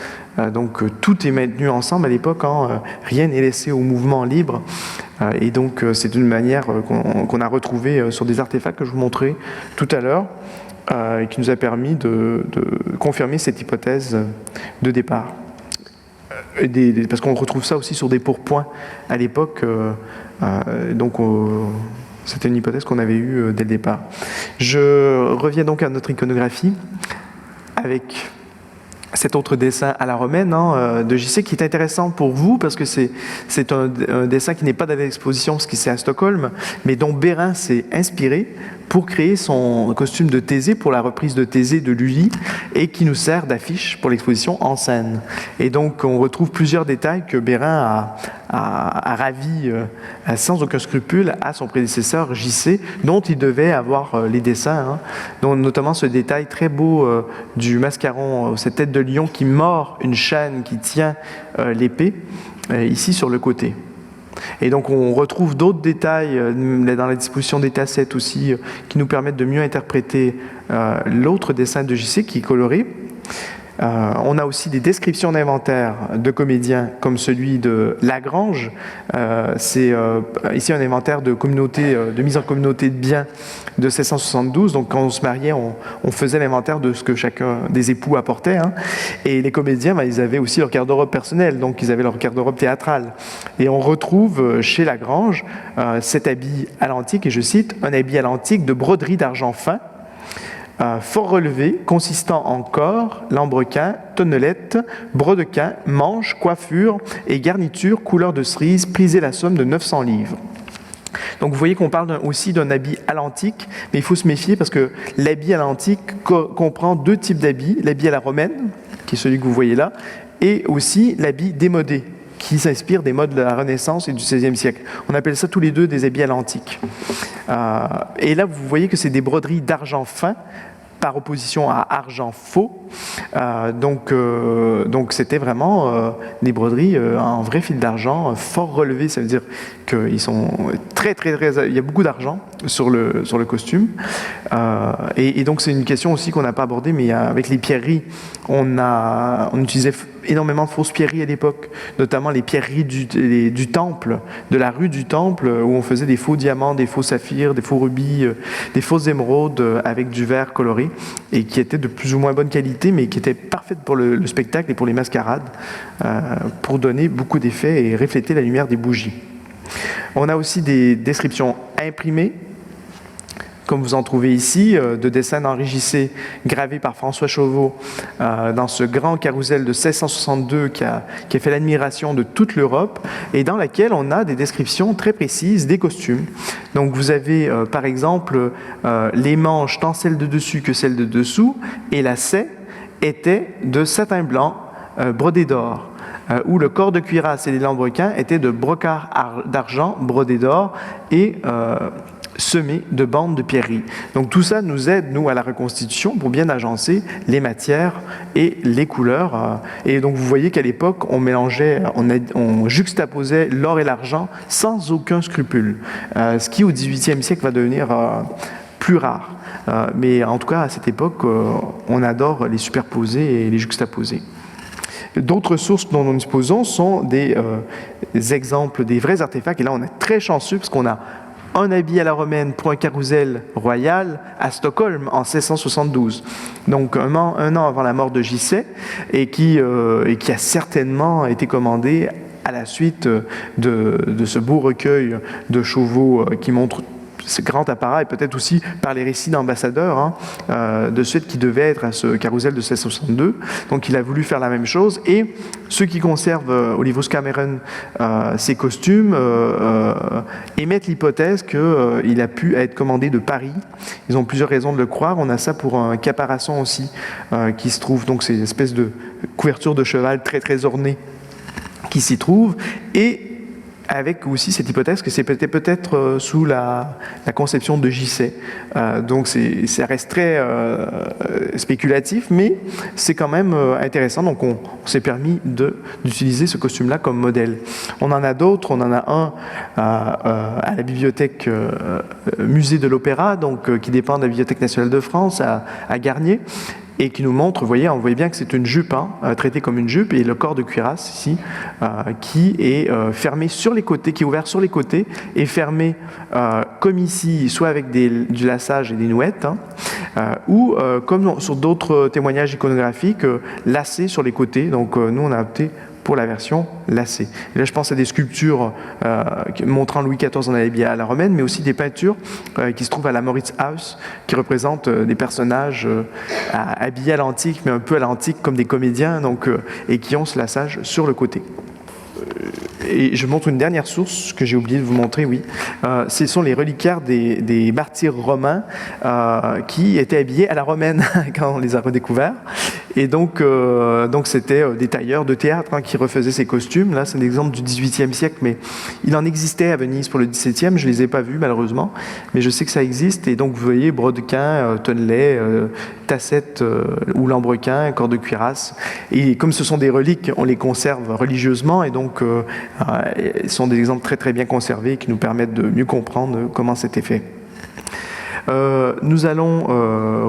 Donc tout est maintenu ensemble à l'époque, hein, rien n'est laissé au mouvement libre. Et donc c'est une manière qu'on a retrouvée sur des artefacts que je vous montrais tout à l'heure, et qui nous a permis de confirmer cette hypothèse de départ. Parce qu'on retrouve ça aussi sur des pourpoints à l'époque, c'était une hypothèse qu'on avait eue dès le départ. Je reviens donc à notre iconographie avec cet autre dessin à la romaine, hein, de JC, qui est intéressant pour vous parce que c'est un dessin qui n'est pas dans l'exposition parce qu'il c'est à Stockholm, mais dont Bérin s'est inspiré pour créer son costume de Thésée pour la reprise de Thésée de Lully, et qui nous sert d'affiche pour l'exposition en scène. Et donc on retrouve plusieurs détails que Bérin a ravis sans aucun scrupule à son prédécesseur JC, dont il devait avoir les dessins, hein, dont notamment ce détail très beau du mascaron, cette tête de lion qui mord une chaîne qui tient l'épée, ici sur le côté. Et donc on retrouve d'autres détails dans la disposition des tassettes aussi, qui nous permettent de mieux interpréter l'autre dessin de JC qui est coloré. On a aussi des descriptions d'inventaire de comédiens comme celui de Lagrange. C'est ici un inventaire de mise en communauté de biens de 1672. Donc quand on se mariait, on faisait l'inventaire de ce que chacun des époux apportait. Hein. Et les comédiens, ils avaient aussi leur garde-robe personnelle, donc ils avaient leur garde-robe théâtrale. Et on retrouve chez Lagrange cet habit à l'antique, et je cite, un habit à l'antique de broderie d'argent fin, fort relevé, consistant en corps, lambrequin, tonnelette, brodequin, manches, coiffure et garniture couleur de cerise, prisée la somme de 900 livres. Donc vous voyez qu'on parle aussi d'un habit à l'antique, mais il faut se méfier parce que l'habit à l'antique comprend deux types d'habits, l'habit à la romaine, qui est celui que vous voyez là, et aussi l'habit démodé, qui s'inspire des modes de la Renaissance et du XVIe siècle. On appelle ça tous les deux des habits à l'antique. Et là, vous voyez que c'est des broderies d'argent fin, par opposition à argent faux. Donc c'était vraiment des broderies en vrai fil d'argent, fort relevées. Ça veut dire qu'ils sont très, très, très... Il y a beaucoup d'argent sur le costume. Et donc c'est une question aussi qu'on n'a pas abordée, mais avec les pierreries, on utilisait énormément de fausses pierreries à l'époque, notamment les pierreries du temple, de la rue du temple, où on faisait des faux diamants, des faux saphirs, des faux rubis, des fausses émeraudes avec du verre coloré, et qui étaient de plus ou moins bonne qualité, mais qui étaient parfaites pour le spectacle et pour les mascarades, pour donner beaucoup d'effets et refléter la lumière des bougies. On a aussi des descriptions imprimées, comme vous en trouvez ici, de dessins d'Henri Gisset gravés par François Chauveau dans ce grand carrousel de 1662 qui a fait l'admiration de toute l'Europe et dans laquelle on a des descriptions très précises des costumes. Donc vous avez par exemple les manches, tant celles de dessus que celles de dessous, et la lacet était de satin blanc brodé d'or, où le corps de cuirasse et les lambrequins étaient de brocart d'argent brodé d'or et semé de bandes de pierreries. Donc tout ça nous aide, nous, à la reconstitution pour bien agencer les matières et les couleurs. Et donc vous voyez qu'à l'époque, on mélangeait, on juxtaposait l'or et l'argent sans aucun scrupule, ce qui au XVIIIe siècle va devenir plus rare. Mais en tout cas, à cette époque, on adore les superposer et les juxtaposer. D'autres sources dont nous disposons sont des exemples, des vrais artefacts. Et là, on est très chanceux parce qu'on a un habit à la romaine pour un carrousel royal à Stockholm en 1672. Donc un an avant la mort de Gisset et qui a certainement été commandé à la suite de ce beau recueil de Chauveau qui montre ce grand apparat et peut-être aussi par les récits d'ambassadeurs de Suède qui devaient être à ce carrousel de 1662. Donc il a voulu faire la même chose et ceux qui conservent Olivos-Cameron ces costumes émettent l'hypothèse qu'il a pu être commandé de Paris. Ils ont plusieurs raisons de le croire. On a ça pour un caparaçon aussi qui se trouve, donc c'est une espèce de couverture de cheval très très ornée qui s'y trouve et avec aussi cette hypothèse que c'était peut-être sous la conception de Gisset. Donc ça reste très spéculatif, mais c'est quand même intéressant. Donc on s'est permis d'utiliser ce costume-là comme modèle. On en a d'autres. On en a un à la bibliothèque musée de l'Opéra, donc qui dépend de la Bibliothèque nationale de France à Garnier, et qui nous montre, on voit bien que c'est une jupe, traitée comme une jupe, et le corps de cuirasse ici, qui est fermé sur les côtés, qui est ouvert sur les côtés, et fermé comme ici, soit avec du laçage et des nouettes, ou comme sur d'autres témoignages iconographiques, lacé sur les côtés. Donc nous, on a opté pour la version lacée. Et là, je pense à des sculptures montrant Louis XIV en habillé à la romaine, mais aussi des peintures qui se trouvent à la Mauritshuis, qui représentent des personnages habillés à l'antique, mais un peu à l'antique comme des comédiens, et qui ont ce laçage sur le côté. Et je montre une dernière source que j'ai oublié de vous montrer, oui. Ce sont les reliquaires des martyrs romains qui étaient habillés à la romaine quand on les a redécouverts. Et donc c'était des tailleurs de théâtre qui refaisaient ces costumes. Là, c'est un exemple du XVIIIe siècle, mais il en existait à Venise pour le XVIIe. Je ne les ai pas vus, malheureusement, mais je sais que ça existe. Et donc, vous voyez, brodequin, tonnelet, tassette ou lambrequin, corps de cuirasse. Et comme ce sont des reliques, on les conserve religieusement. Et donc, ce sont des exemples très, très bien conservés qui nous permettent de mieux comprendre comment c'était fait. Nous allons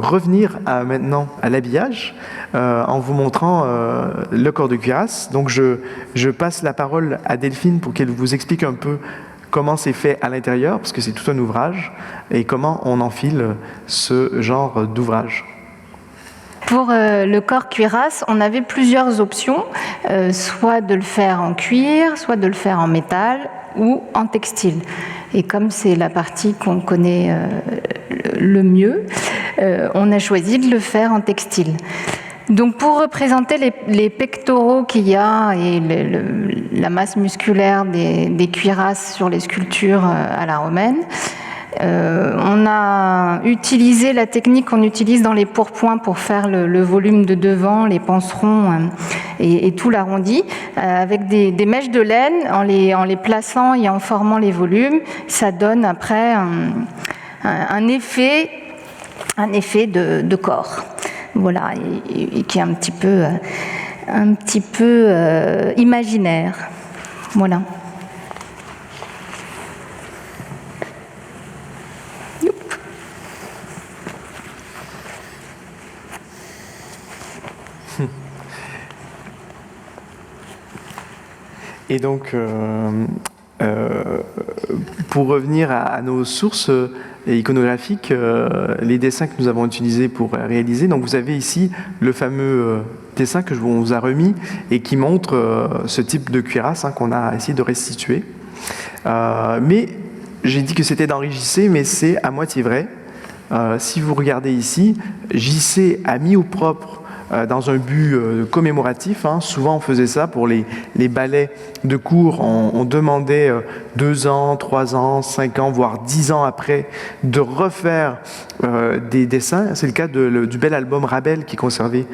revenir maintenant à l'habillage en vous montrant le corps de cuirasse. Donc je passe la parole à Delphine pour qu'elle vous explique un peu comment c'est fait à l'intérieur, parce que c'est tout un ouvrage, et comment on enfile ce genre d'ouvrage. Pour le corps cuirasse, on avait plusieurs options, soit de le faire en cuir, soit de le faire en métal ou en textile. Et comme c'est la partie qu'on connaît le mieux, on a choisi de le faire en textile. Donc pour représenter les pectoraux qu'il y a et la masse musculaire des cuirasses sur les sculptures à la romaine, on a utilisé la technique qu'on utilise dans les pourpoints pour faire le volume de devant, les panserons et tout l'arrondi, avec des mèches de laine, en les plaçant et en formant les volumes. Ça donne après un effet de corps, voilà, et qui est un petit peu imaginaire, voilà. Et donc, pour revenir à nos sources iconographiques, les dessins que nous avons utilisés pour réaliser, donc vous avez ici le fameux dessin que je vous ai remis et qui montre ce type de cuirasse qu'on a essayé de restituer. Mais j'ai dit que c'était d'Henri Gisset, mais c'est à moitié vrai. Si vous regardez ici, JC a mis au propre dans un but commémoratif. Souvent, on faisait ça pour les ballets de cours. On demandait 2 ans, 3 ans, 5 ans, voire 10 ans après, de refaire des dessins. C'est le cas du bel album Rabel qui est conservé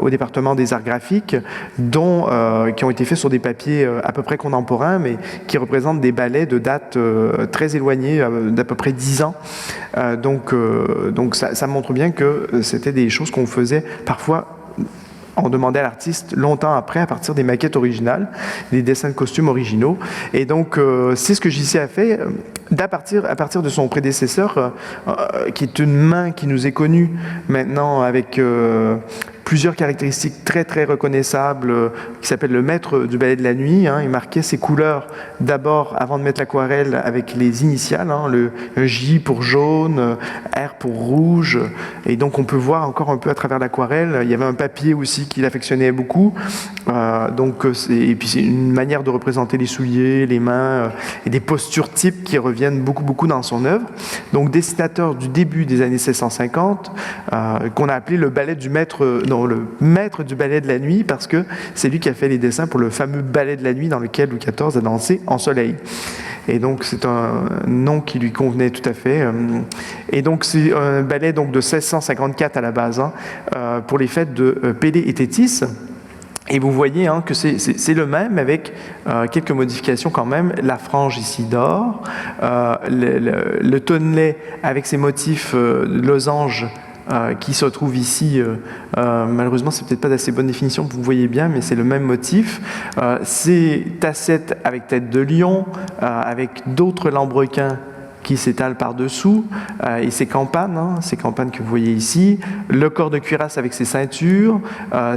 au département des arts graphiques, qui ont été faits sur des papiers à peu près contemporains, mais qui représentent des ballets de date très éloignée, d'à peu près 10 ans. Donc ça montre bien que c'était des choses qu'on faisait parfois. On demandait à l'artiste longtemps après, à partir des maquettes originales, des dessins de costumes originaux. Et donc, c'est ce que JC a fait à partir de son prédécesseur, qui est une main qui nous est connue maintenant avec plusieurs caractéristiques très très reconnaissables, qui s'appelle le maître du ballet de la nuit. Il marquait ses couleurs d'abord avant de mettre l'aquarelle avec les initiales, le J pour jaune, R pour rouge, et donc on peut voir encore un peu à travers l'aquarelle. Il y avait un papier aussi qu'il affectionnait beaucoup, et puis c'est une manière de représenter les souliers, les mains, et des postures types qui reviennent beaucoup dans son œuvre. Donc dessinateur du début des années 1650, qu'on a appelé le maître du ballet de la nuit, parce que c'est lui qui a fait les dessins pour le fameux ballet de la nuit dans lequel Louis XIV a dansé en soleil. Et donc c'est un nom qui lui convenait tout à fait. Et donc c'est un ballet donc de 1654 à la base, pour les fêtes de Pélée et Tétis. Et vous voyez que c'est le même, avec quelques modifications quand même. La frange ici d'or, le tonnelet avec ses motifs losanges qui se trouve ici. Malheureusement, c'est peut-être pas d'assez bonne définition, vous voyez bien, mais c'est le même motif. Ces tassettes avec tête de lion, avec d'autres lambrequins qui s'étalent par-dessous, et ces campanes que vous voyez ici, le corps de cuirasse avec ses ceintures,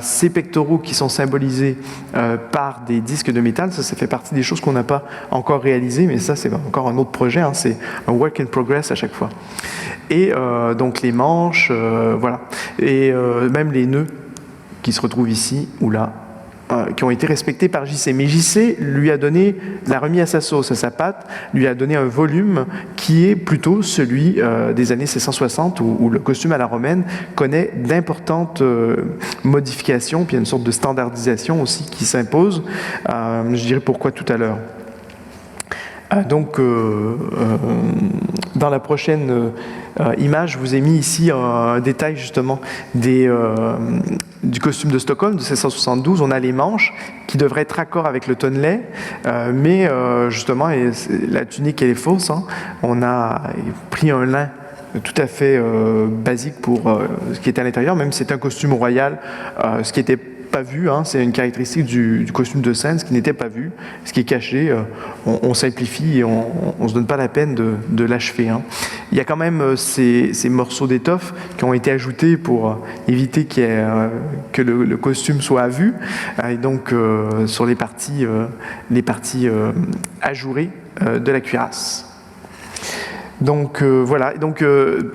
ces pectoraux qui sont symbolisés par des disques de métal. Ça fait partie des choses qu'on n'a pas encore réalisées, mais ça c'est encore un autre projet, c'est un work in progress à chaque fois. Et donc les manches, voilà, et même les nœuds qui se retrouvent ici ou là, qui ont été respectés par JC. Mais JC l'a remis à sa sauce, à sa patte, lui a donné un volume qui est plutôt celui des années 1660, où le costume à la romaine connaît d'importantes modifications, puis il y a une sorte de standardisation aussi qui s'impose. Je dirais pourquoi tout à l'heure. Donc, dans la prochaine image, je vous ai mis ici un détail justement du costume de Stockholm de 1672. On a les manches qui devraient être raccord avec le tonnelet, mais justement, la tunique elle est fausse. On a pris un lin tout à fait basique pour ce qui était à l'intérieur, même si c'est un costume royal, ce qui était pas vu, c'est une caractéristique du costume de scène, ce qui n'était pas vu, ce qui est caché, on simplifie et on se donne pas la peine de l'achever. Il y a quand même ces morceaux d'étoffe qui ont été ajoutés pour éviter que le costume soit à vue, et donc sur les parties ajourées de la cuirasse. Donc voilà. Donc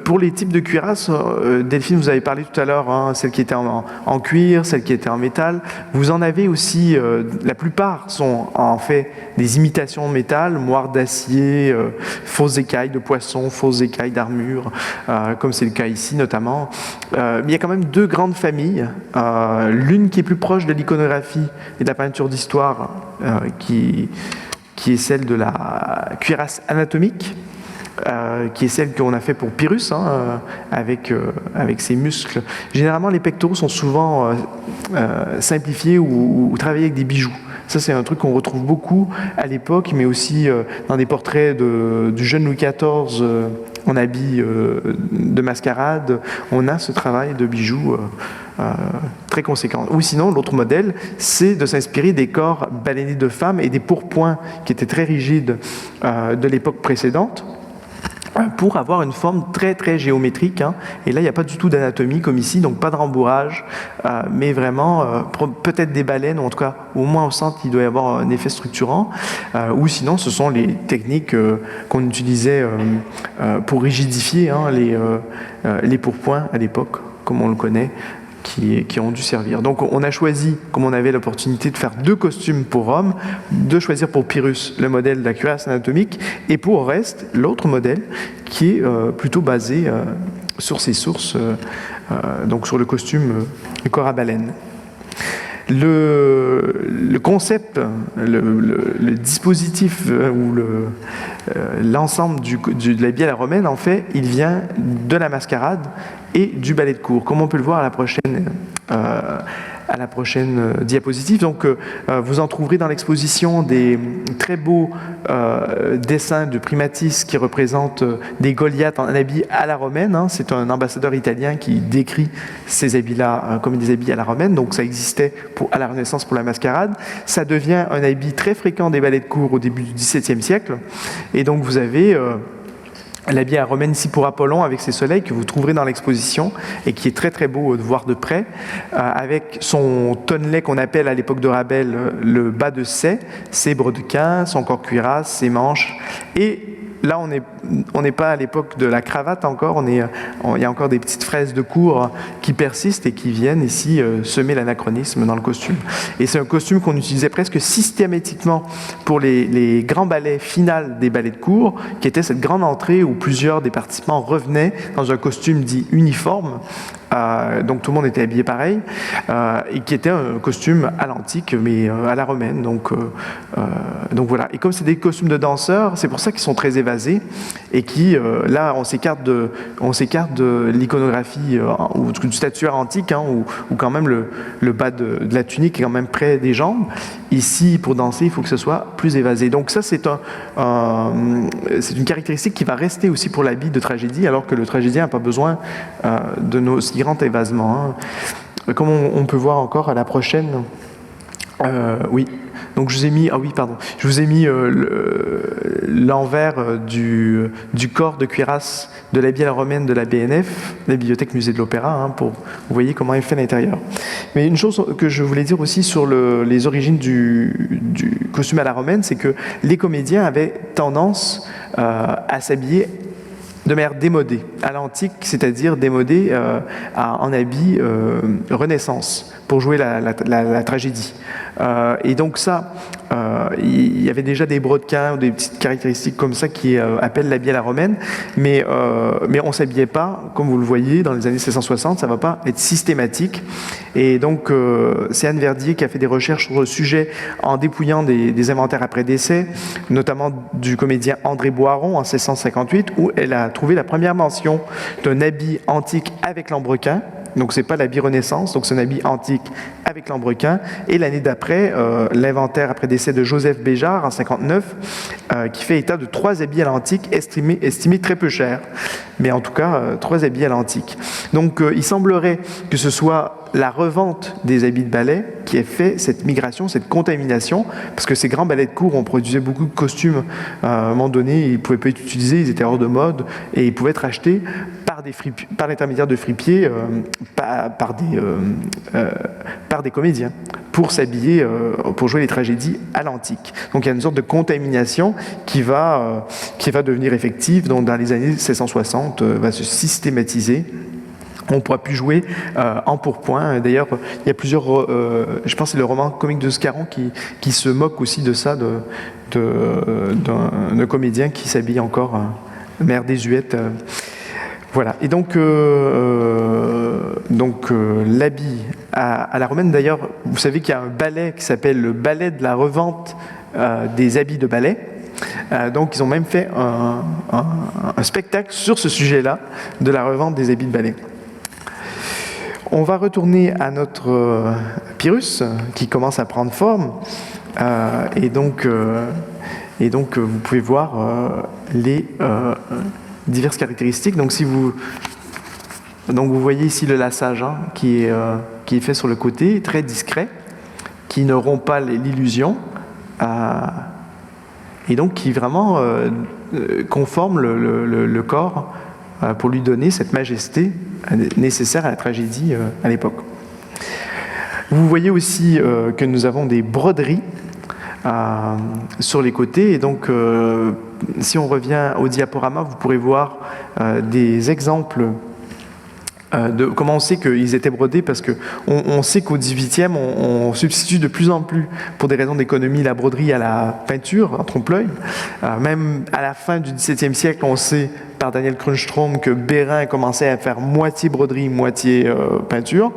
pour les types de cuirasses, Delphine, vous avez parlé tout à l'heure, celles qui étaient en cuir, celles qui étaient en métal. Vous en avez aussi, la plupart sont en fait des imitations de métal, moires d'acier, fausses écailles de poisson, fausses écailles d'armure, comme c'est le cas ici notamment. Mais il y a quand même 2 grandes familles, l'une qui est plus proche de l'iconographie et de la peinture d'histoire, qui est celle de la cuirasse anatomique, qui est celle qu'on a fait pour Pyrrhus, avec ses muscles. Généralement, les pectoraux sont souvent simplifiés ou travaillés avec des bijoux. Ça, c'est un truc qu'on retrouve beaucoup à l'époque, mais aussi dans des portraits du jeune Louis XIV en habit de mascarade. On a ce travail de bijoux très conséquent. Ou sinon, l'autre modèle, c'est de s'inspirer des corps baleinnés de femmes et des pourpoints qui étaient très rigides de l'époque précédente, pour avoir une forme très très géométrique. Et là, il n'y a pas du tout d'anatomie comme ici, donc pas de rembourrage, mais vraiment peut-être des baleines, ou en tout cas au moins au centre il doit y avoir un effet structurant, ou sinon ce sont les techniques qu'on utilisait pour rigidifier les pourpoints à l'époque, comme on le connaît, qui ont dû servir. Donc on a choisi, comme on avait l'opportunité de faire 2 costumes pour Rome, de choisir pour Pyrrhus le modèle de la cuirasse anatomique et pour Oreste l'autre modèle qui est plutôt basé sur ses sources, donc sur le costume du corps à baleine. Le concept, le dispositif ou l'ensemble de l'habit à la romaine, en fait, il vient de la mascarade et du ballet de cour, comme on peut le voir à la prochaine diapositive. Donc, vous en trouverez dans l'exposition des très beaux dessins de Primatis qui représentent des Goliaths en habits à la romaine. Hein. C'est un ambassadeur italien qui décrit ces habits-là comme des habits à la romaine. Donc, ça existait à la Renaissance pour la mascarade. Ça devient un habit très fréquent des ballets de cour au début du XVIIe siècle. Et donc, vous avez l'habit à romaine ici pour Apollon avec ses soleils que vous trouverez dans l'exposition et qui est très très beau de voir de près, avec son tonnelet qu'on appelle à l'époque de Rabel le bas de sais, ses brodequins, son corps cuirasse, ses manches. Et là on n'est pas à l'époque de la cravate encore, il y a encore des petites fraises de cour qui persistent et qui viennent ici semer l'anachronisme dans le costume. Et c'est un costume qu'on utilisait presque systématiquement pour les grands ballets finales des ballets de cour, qui était cette grande entrée où plusieurs des participants revenaient dans un costume dit uniforme. Donc tout le monde était habillé pareil, et qui était un costume à l'antique mais à la romaine. Donc voilà. Et comme c'est des costumes de danseurs, c'est pour ça qu'ils sont très évasés et qui là on s'écarte de l'iconographie ou du statuaire antique, hein, où quand même le bas de la tunique est quand même près des jambes. Ici, pour danser, il faut que ce soit plus évasé. Donc ça, c'est une caractéristique qui va rester aussi pour l'habit de tragédie, alors que le tragédien n'a pas besoin de nos si grands évasements. Hein. Comme on peut voir encore à la prochaine. Oui. Donc je vous ai mis l'envers du corps de cuirasse de l'habit à la romaine de la BNF, la Bibliothèque Musée de l'Opéra, hein, pour vous voyez comment est fait l'intérieur. Mais une chose que je voulais dire aussi sur les origines du costume à la romaine, c'est que les comédiens avaient tendance à s'habiller de manière démodée, à l'antique, c'est-à-dire démodée en habit Renaissance, pour jouer la tragédie. Et donc ça, il y avait déjà des brodequins ou des petites caractéristiques comme ça qui appellent l'habit à la romaine, mais on ne s'habillait pas, comme vous le voyez, dans les années 1660, ça ne va pas être systématique. Et donc, c'est Anne Verdier qui a fait des recherches sur le sujet en dépouillant des inventaires après décès, notamment du comédien André Boiron en 1658, où elle a trouvé la première mention d'un habit antique avec lambrequin. Donc c'est pas l'habit Renaissance, donc c'est un habit antique avec lambrequin. Et l'année d'après, l'inventaire après décès de Joseph Béjart en 59, qui fait état de 3 habits à l'antique estimés très peu chers. Mais en tout cas, 3 habits à l'antique. Donc il semblerait que ce soit la revente des habits de ballet qui a fait cette migration, cette contamination, parce que ces grands ballets de cour, on produisait beaucoup de costumes. À un moment donné, ils ne pouvaient pas être utilisés, ils étaient hors de mode, et ils pouvaient être achetés par l'intermédiaire de fripiers, par des comédiens, pour s'habiller, pour jouer les tragédies à l'antique. Donc il y a une sorte de contamination qui va devenir effective, donc dans les années 1660, va se systématiser. On ne pourra plus jouer en pourpoint. D'ailleurs, il y a plusieurs... je pense que c'est le roman comique de Scarron qui se moque aussi de ça, d'un comédien qui s'habille encore mère désuète. Voilà. Et donc l'habit à la romaine, d'ailleurs, vous savez qu'il y a un ballet qui s'appelle le ballet de la revente des habits de ballet. Donc ils ont même fait un spectacle sur ce sujet-là, de la revente des habits de ballet. On va retourner à notre Pyrrhus, qui commence à prendre forme. Et donc, vous pouvez voir les diverses caractéristiques. Donc, vous voyez ici le lassage, hein, qui est fait sur le côté, très discret, qui ne rompt pas l'illusion, et donc qui vraiment conforme le corps pour lui donner cette majesté nécessaire à la tragédie à l'époque. Vous voyez aussi que nous avons des broderies sur les côtés, et donc si on revient au diaporama, vous pourrez voir des exemples comment on sait qu'ils étaient brodés, parce qu'on sait qu'au XVIIIe, on substitue de plus en plus, pour des raisons d'économie, la broderie à la peinture, en trompe-l'œil. Même à la fin du XVIIe siècle, on sait par Daniel Krunstrom que Bérain commençait à faire moitié broderie, moitié peinture,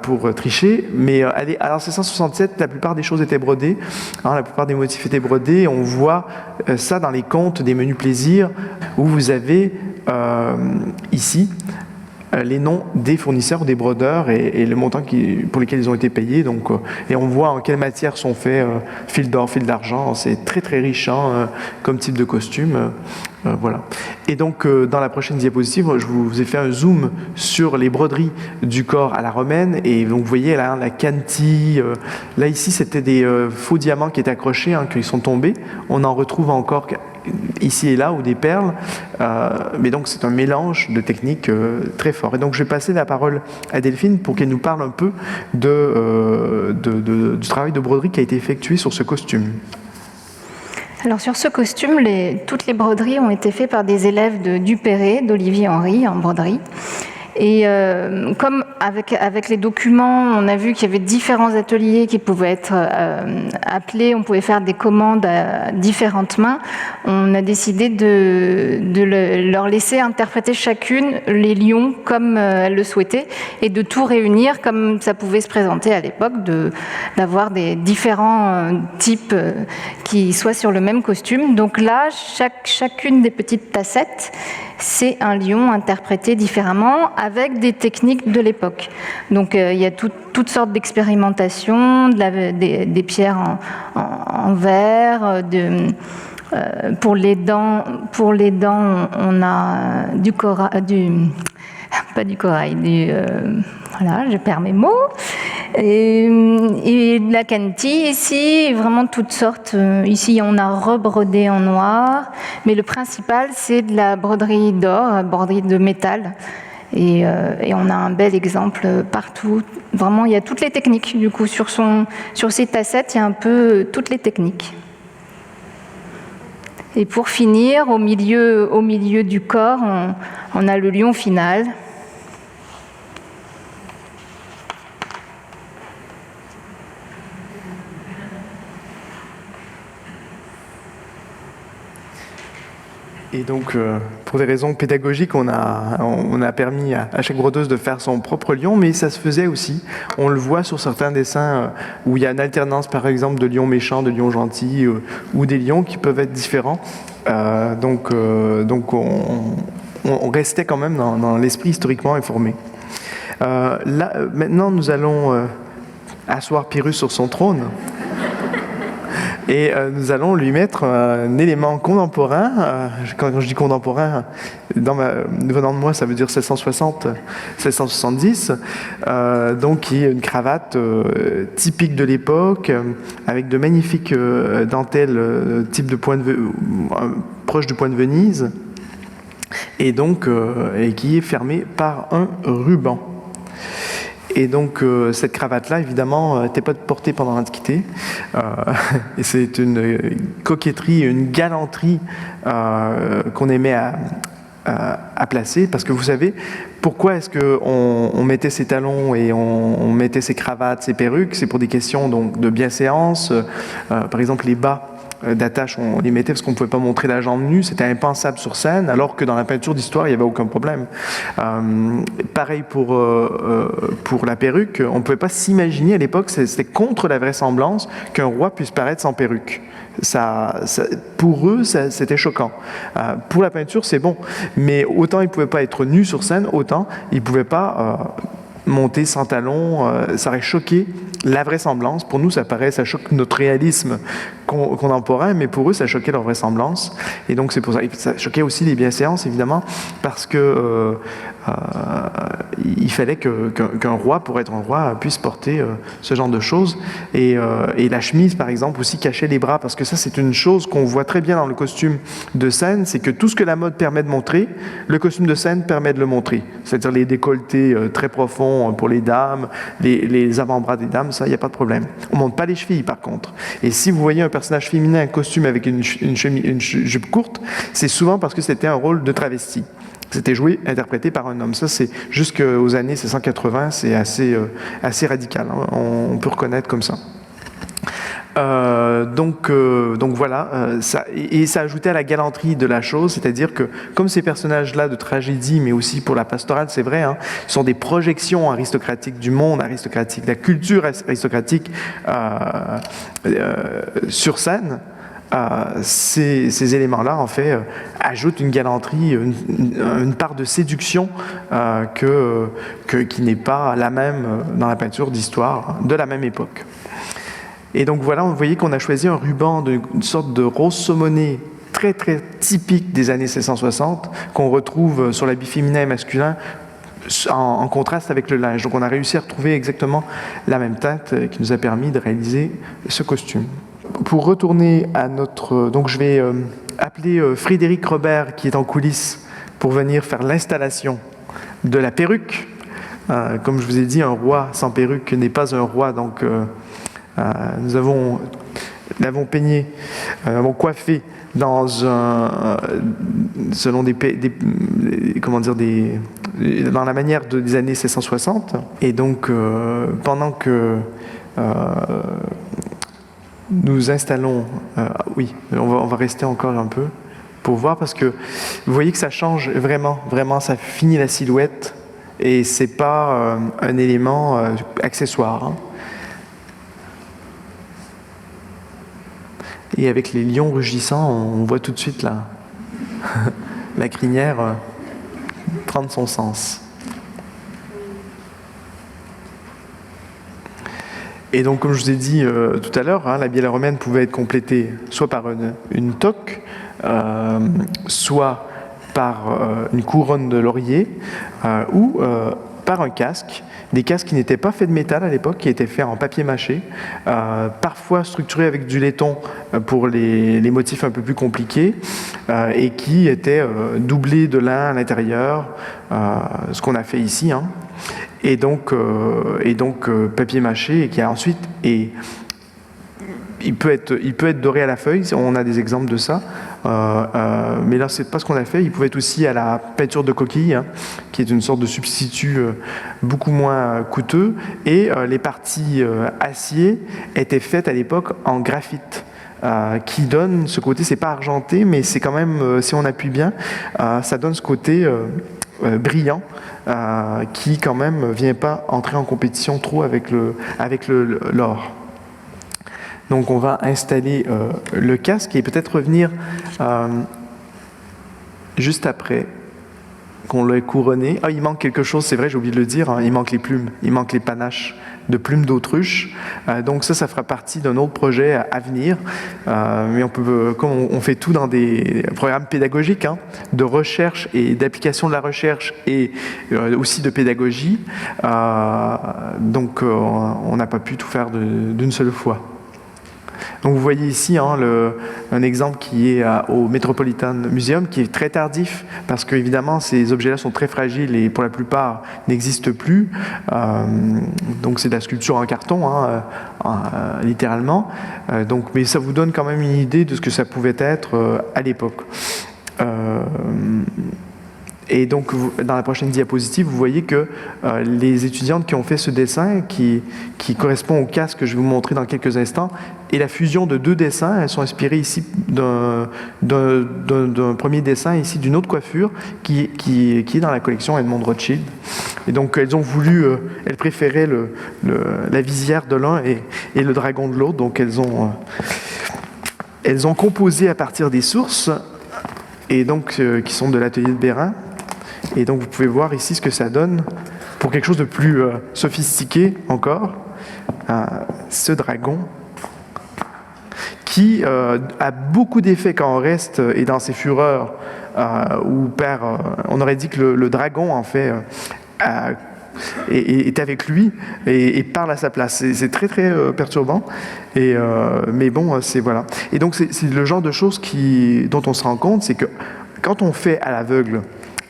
pour tricher. Mais en 1667, la plupart des choses étaient brodées, la plupart des motifs étaient brodés. On voit ça dans les comptes des menus plaisirs, où vous avez ici les noms des fournisseurs, des brodeurs et le montant pour lesquels ils ont été payés. Donc, et on voit en quelle matière sont faits fil d'or, fil d'argent. C'est très très riche comme type de costume. Voilà. Et donc, dans la prochaine diapositive, je vous ai fait un zoom sur les broderies du corps à la romaine. Et donc, vous voyez là, la canti. Là, ici, c'était des faux diamants qui étaient accrochés, qui sont tombés. On en retrouve encore ici et là, ou des perles. Mais donc, c'est un mélange de techniques très fort. Et donc, je vais passer la parole à Delphine pour qu'elle nous parle un peu du travail de broderie qui a été effectué sur ce costume. Alors sur ce costume, toutes les broderies ont été faites par des élèves de Duperré, d'Olivier Henry en broderie. Et comme avec les documents, on a vu qu'il y avait différents ateliers qui pouvaient être appelés, on pouvait faire des commandes à différentes mains, on a décidé de leur laisser interpréter chacune les lions comme elles le souhaitaient et de tout réunir comme ça pouvait se présenter à l'époque, d'avoir des différents types qui soient sur le même costume. Donc là, chacune des petites tassettes, c'est un lion interprété différemment avec des techniques de l'époque. Donc il y a toutes sortes d'expérimentations, des pierres en verre, pour les dents, on a du corail, voilà, je perds mes mots. Et de la canti ici, vraiment toutes sortes. Ici, on a rebrodé en noir, mais le principal, c'est de la broderie d'or, broderie de métal. Et on a un bel exemple partout. Vraiment, il y a toutes les techniques. Du coup, sur ces tassettes, il y a un peu toutes les techniques. Et pour finir, au milieu du corps, on a le lion final. Et donc, pour des raisons pédagogiques, on a permis à chaque brodeuse de faire son propre lion, mais ça se faisait aussi. On le voit sur certains dessins où il y a une alternance, par exemple, de lions méchants, de lions gentils, ou des lions qui peuvent être différents. Donc on restait quand même dans l'esprit historiquement informé. Là, maintenant, nous allons asseoir Pyrrhus sur son trône. Et nous allons lui mettre un élément contemporain. Quand je dis contemporain, venant de moi, ça veut dire 1660, 1670. Donc, qui est une cravate typique de l'époque, avec de magnifiques dentelles type de proche du point de Venise, et donc et qui est fermée par un ruban. Et donc, cette cravate-là, évidemment, n'était pas portée pendant l'Antiquité. Et c'est une coquetterie, une galanterie qu'on aimait à placer. Parce que vous savez, pourquoi est-ce qu'on mettait ses talons et on mettait ses cravates, ses perruques? C'est pour des questions donc, de bienséance. Par exemple, les bas d'attache, on les mettait parce qu'on ne pouvait pas montrer la jambe nue, c'était impensable sur scène, alors que dans la peinture d'histoire, il n'y avait aucun problème. Pareil pour la perruque, on ne pouvait pas s'imaginer à l'époque, c'était contre la vraisemblance qu'un roi puisse paraître sans perruque. Pour eux, c'était choquant. Pour la peinture, c'est bon, mais autant ils ne pouvaient pas être nus sur scène, autant ils ne pouvaient pas monter sans talons, ça aurait choqué la vraisemblance. Pour nous, ça choque notre réalisme contemporain, mais pour eux, ça choquait leur vraisemblance. Et donc, c'est pour ça. Et ça choquait aussi les bienséances, évidemment, parce que il fallait qu'un roi, pour être un roi, puisse porter ce genre de choses. Et la chemise, par exemple, aussi cachait les bras, parce que ça, c'est une chose qu'on voit très bien dans le costume de scène, c'est que tout ce que la mode permet de montrer, le costume de scène permet de le montrer. C'est-à-dire les décolletés très profonds pour les dames, les avant-bras des dames, femmes, ça, il n'y a pas de problème. On ne montre pas les chevilles, par contre. Et si vous voyez un personnage féminin, un costume avec une jupe courte, c'est souvent parce que c'était un rôle de travesti. C'était joué, interprété par un homme. Ça, c'est jusqu'aux années 180, c'est assez radical. Hein. On peut reconnaître comme ça. Donc voilà, ça ajoutait à la galanterie de la chose, c'est-à-dire que comme ces personnages-là de tragédie, mais aussi pour la pastorale, c'est vrai, hein, sont des projections aristocratiques du monde aristocratique, de la culture aristocratique sur scène, ces éléments-là, en fait, ajoutent une galanterie, une part de séduction qui n'est pas la même dans la peinture d'histoire de la même époque. Et donc voilà, vous voyez qu'on a choisi un ruban d'une sorte de rose saumonée très très typique des années 1660, qu'on retrouve sur l'habit féminin et masculin en contraste avec le linge. Donc on a réussi à retrouver exactement la même teinte qui nous a permis de réaliser ce costume. Pour retourner à notre... Donc je vais appeler Frédéric Robert, qui est en coulisses, pour venir faire l'installation de la perruque. Comme je vous ai dit, un roi sans perruque n'est pas un roi, donc... nous l'avons peigné, l'avons coiffé dans selon dans la manière des années 1660. Et donc, pendant que nous installons, oui, on va rester encore un peu pour voir, parce que vous voyez que ça change vraiment, ça finit la silhouette et c'est pas un élément accessoire. Hein. Et avec les lions rugissants, on voit tout de suite la crinière prendre son sens. Et donc, comme je vous ai dit tout à l'heure, hein, la bielle romaine pouvait être complétée soit par une toque, soit par une couronne de laurier, ou par un casque. Des casques qui n'étaient pas faits de métal à l'époque, qui étaient faits en papier mâché, parfois structurés avec du laiton pour les motifs un peu plus compliqués, et qui étaient doublés de lin à l'intérieur, ce qu'on a fait ici. Hein. Et donc papier mâché, et qui a ensuite... Il peut être doré à la feuille, on a des exemples de ça, mais là c'est pas ce qu'on a fait. Il pouvait être aussi à la peinture de coquille, hein, qui est une sorte de substitut beaucoup moins coûteux, et les parties acier étaient faites à l'époque en graphite. Qui donne ce côté, c'est pas argenté, mais c'est quand même, si on appuie bien, ça donne ce côté brillant, qui quand même vient pas entrer en compétition trop avec l'or. Donc on va installer le casque et peut-être revenir juste après qu'on l'ait couronné. Ah, il manque quelque chose, c'est vrai, j'ai oublié de le dire, hein, il manque les plumes, il manque les panaches de plumes d'autruche. Donc ça fera partie d'un autre projet à venir. Mais on peut, comme on fait tout dans des programmes pédagogiques, hein, de recherche et d'application de la recherche et aussi de pédagogie, donc on n'a pas pu tout faire d'une seule fois. Donc vous voyez ici hein, un exemple qui est au Metropolitan Museum, qui est très tardif, parce qu'évidemment ces objets-là sont très fragiles et pour la plupart n'existent plus. Donc c'est de la sculpture en carton, hein, littéralement. Mais ça vous donne quand même une idée de ce que ça pouvait être à l'époque. Et donc, dans la prochaine diapositive, vous voyez que les étudiantes qui ont fait ce dessin, qui correspond au casque que je vais vous montrer dans quelques instants, et la fusion de deux dessins, elles sont inspirées ici d'un premier dessin, ici d'une autre coiffure, qui est dans la collection Edmond de Rothschild. Et donc, elles ont voulu, elles préféraient la visière de l'un et le dragon de l'autre, donc elles ont composé à partir des sources, et donc qui sont de l'atelier de Bérin. Et donc vous pouvez voir ici ce que ça donne pour quelque chose de plus sophistiqué encore. Ce dragon qui a beaucoup d'effets quand on reste et dans ses fureurs on aurait dit que le dragon en fait est avec lui et parle à sa place. C'est très très perturbant. Mais bon, c'est voilà. Et donc c'est le genre de choses dont on se rend compte, c'est que quand on fait à l'aveugle,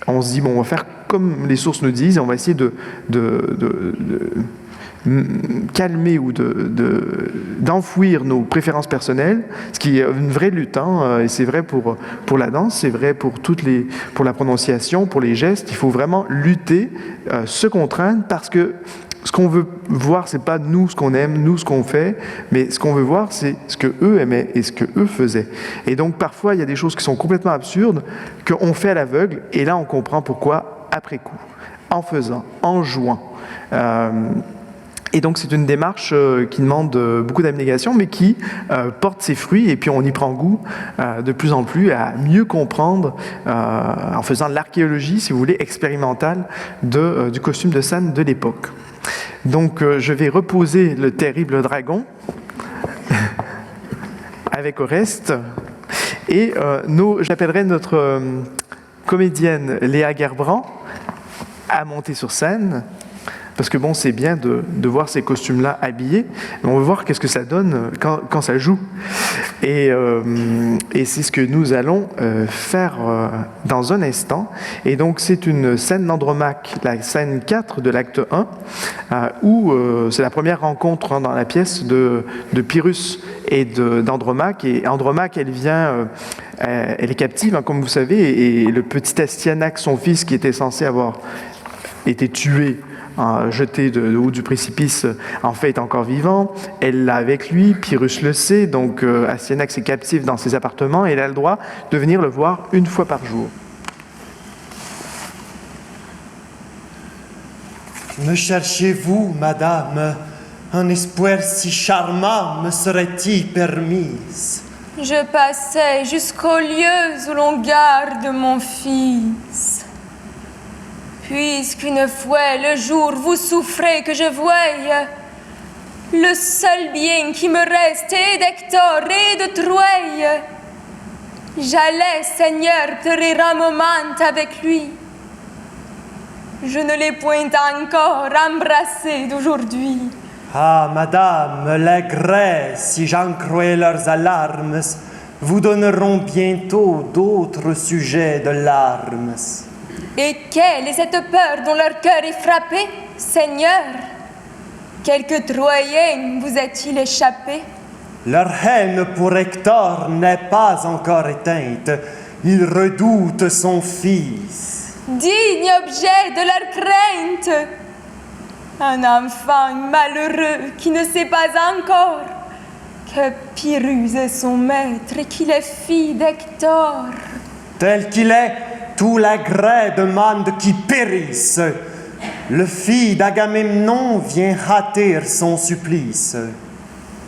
on se dit bon, on va faire comme les sources nous disent et on va essayer calmer ou d'enfouir nos préférences personnelles, ce qui est une vraie lutte, et c'est vrai pour la danse, c'est vrai pour la prononciation, pour les gestes. Il faut vraiment lutter, se contraindre, parce que ce qu'on veut voir, c'est pas nous ce qu'on aime, nous ce qu'on fait, mais ce qu'on veut voir, c'est ce que eux aimaient et ce que eux faisaient. Et donc parfois, il y a des choses qui sont complètement absurdes qu'on fait à l'aveugle, et là on comprend pourquoi après coup, en faisant, en jouant. Et donc c'est une démarche qui demande beaucoup d'abnégation, mais qui porte ses fruits, et puis on y prend goût de plus en plus à mieux comprendre, en faisant de l'archéologie, si vous voulez, expérimentale du costume de scène de l'époque. Donc je vais reposer le terrible dragon avec Oreste, et j'appellerai notre comédienne Léa Gerbrand à monter sur scène, parce que bon, c'est bien de voir ces costumes-là habillés, mais on veut voir qu'est-ce que ça donne quand ça joue. Et c'est ce que nous allons faire dans un instant. Et donc, c'est une scène d'Andromaque, la scène 4 de l'acte 1, où c'est la première rencontre dans la pièce de Pyrrhus et d'Andromaque. Et Andromaque, elle est captive, comme vous savez, et le petit Astyanax, son fils, qui était censé avoir été tué, jeté de haut du précipice, en fait est encore vivant. Elle l'a avec lui, Pyrrhus le sait, donc Astyanax est captif dans ses appartements, et elle a le droit de venir le voir une fois par jour. Me cherchez-vous, madame? Un espoir si charmant me serait-il permis? Je passais jusqu'aux lieux où l'on garde mon fils. Puisqu'une fois le jour vous souffrez que je voie, le seul bien qui me reste est d'Hector et de Troie. J'allais, Seigneur, pleurer un moment avec lui. Je ne l'ai point encore embrassé d'aujourd'hui. Ah, madame, les Grèces, si j'en crois leurs alarmes, vous donneront bientôt d'autres sujets de larmes. Et quelle est cette peur dont leur cœur est frappé, Seigneur? Quelque Troyen vous a-t-il échappé? Leur haine pour Hector n'est pas encore éteinte. Ils redoutent son fils. Digne objet de leur crainte. Un enfant malheureux qui ne sait pas encore que Pyrrhus est son maître et qu'il est fils d'Hector. Tel qu'il est, tous les Grès demandent qu'il périsse. Le fils d'Agamemnon vient hâter son supplice.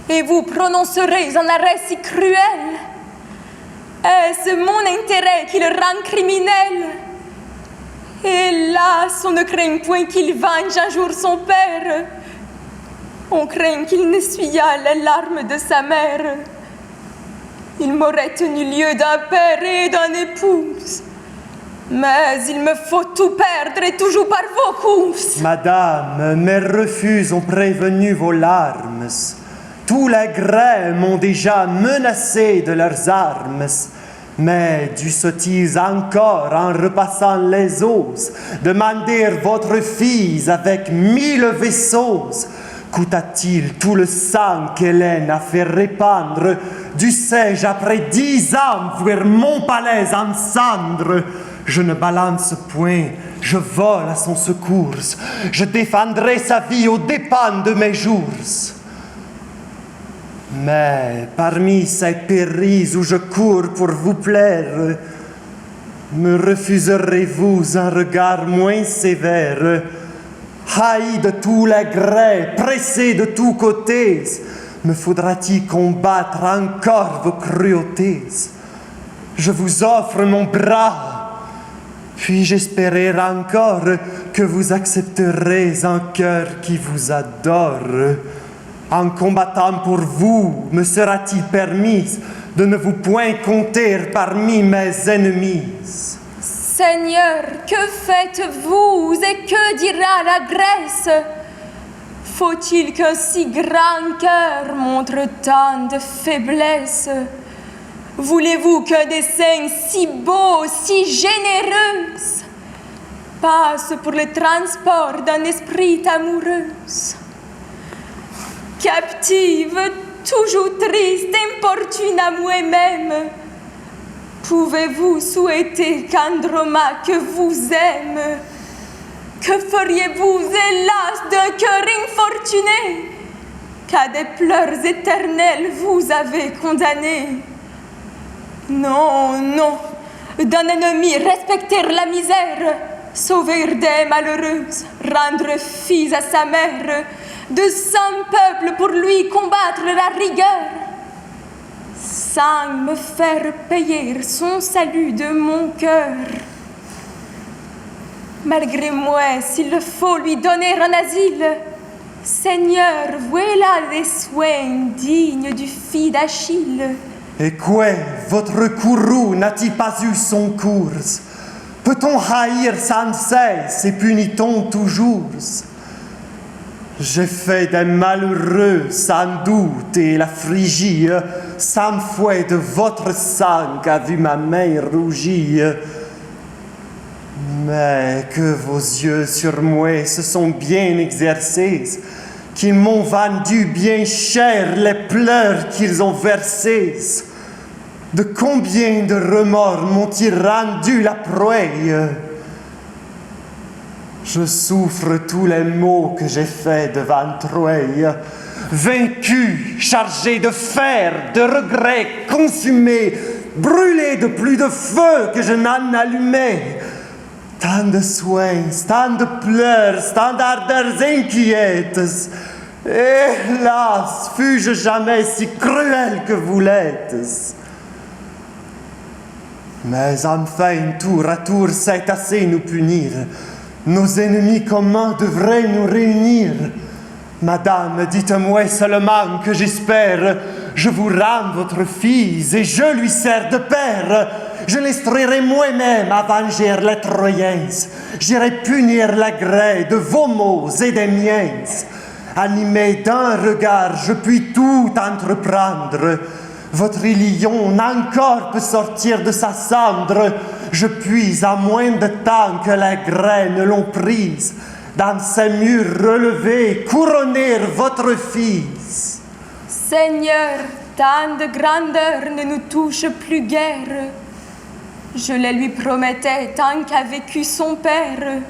Et vous prononcerez un arrêt si cruel? Est-ce mon intérêt qui le rend criminel? Hélas, on ne craint point qu'il venge un jour son père. On craint qu'il n'essuya les larmes de sa mère. Il m'aurait tenu lieu d'un père et d'un épouse. Mais il me faut tout perdre et toujours par vos coups. Madame, mes refus ont prévenu vos larmes. Tous les Grès m'ont déjà menacé de leurs armes. Mais du sottise encore en repassant les os, demander votre fils avec 1000 vaisseaux. Coûta-t-il tout le sang qu'Hélène a fait répandre? Dussé-je après 10 ans voir mon palais en cendres? Je ne balance point, je vole à son secours. Je défendrai sa vie aux dépens de mes jours. Mais parmi ces périls où je cours pour vous plaire, me refuserez-vous un regard moins sévère? Haï de tous les Grès, pressé de tous côtés, me faudra-t-il combattre encore vos cruautés? Je vous offre mon bras, puis-je espérer encore que vous accepterez un cœur qui vous adore? En combattant pour vous, me sera-t-il permis de ne vous point compter parmi mes ennemis? Seigneur, que faites-vous et que dira la Grèce? Faut-il qu'un si grand cœur montre tant de faiblesse? Voulez-vous qu'un dessein si beau, si généreux passe pour le transport d'un esprit amoureux? captive, toujours triste, importune à moi-même. Pouvez-vous souhaiter qu'Andromaque vous aime? Que feriez-vous, hélas, d'un cœur infortuné, qu'à des pleurs éternels vous avez condamné? Non, non, d'un ennemi respecter la misère, sauver des malheureuses, rendre fils à sa mère, de 100 peuples pour lui combattre la rigueur, sans me faire payer son salut de mon cœur. Malgré moi, s'il le faut lui donner un asile, Seigneur, voilà des soins dignes du fils d'Achille. Et quoi, votre courroux n'a-t-il pas eu son cours? Peut-on haïr sans cesse et punit-on toujours? J'ai fait des malheureux sans doute, et la Phrygie, 100 fois de votre sang, a vu ma main rougir. Mais que vos yeux sur moi se sont bien exercés, qu'ils m'ont vendu bien cher les pleurs qu'ils ont versés. De combien de remords m'ont-ils rendu la proie? Je souffre tous les maux que j'ai faits devant Troie, vaincu, chargé de fer, de regrets, consumé, brûlé de plus de feu que je n'en allumais. Tant de soins, tant de pleurs, tant d'ardeurs inquiètes. Hélas, fus-je jamais si cruel que vous l'êtes? Mais enfin, tour à tour, c'est assez nous punir. Nos ennemis communs devraient nous réunir. Madame, dites-moi seulement que j'espère. Je vous rends votre fils et je lui sers de père. Je l'instruirai moi-même à venger les Troyens. J'irai punir la grêle de vos maux et des miens. Animé d'un regard, je puis tout entreprendre. Votre lion encore peut sortir de sa cendre. Je puis, à moins de temps que la graine l'ont prise, dans ses murs relevés, couronner votre fils. Seigneur, tant de grandeur ne nous touche plus guère. Je le lui promettais tant qu'a vécu son père.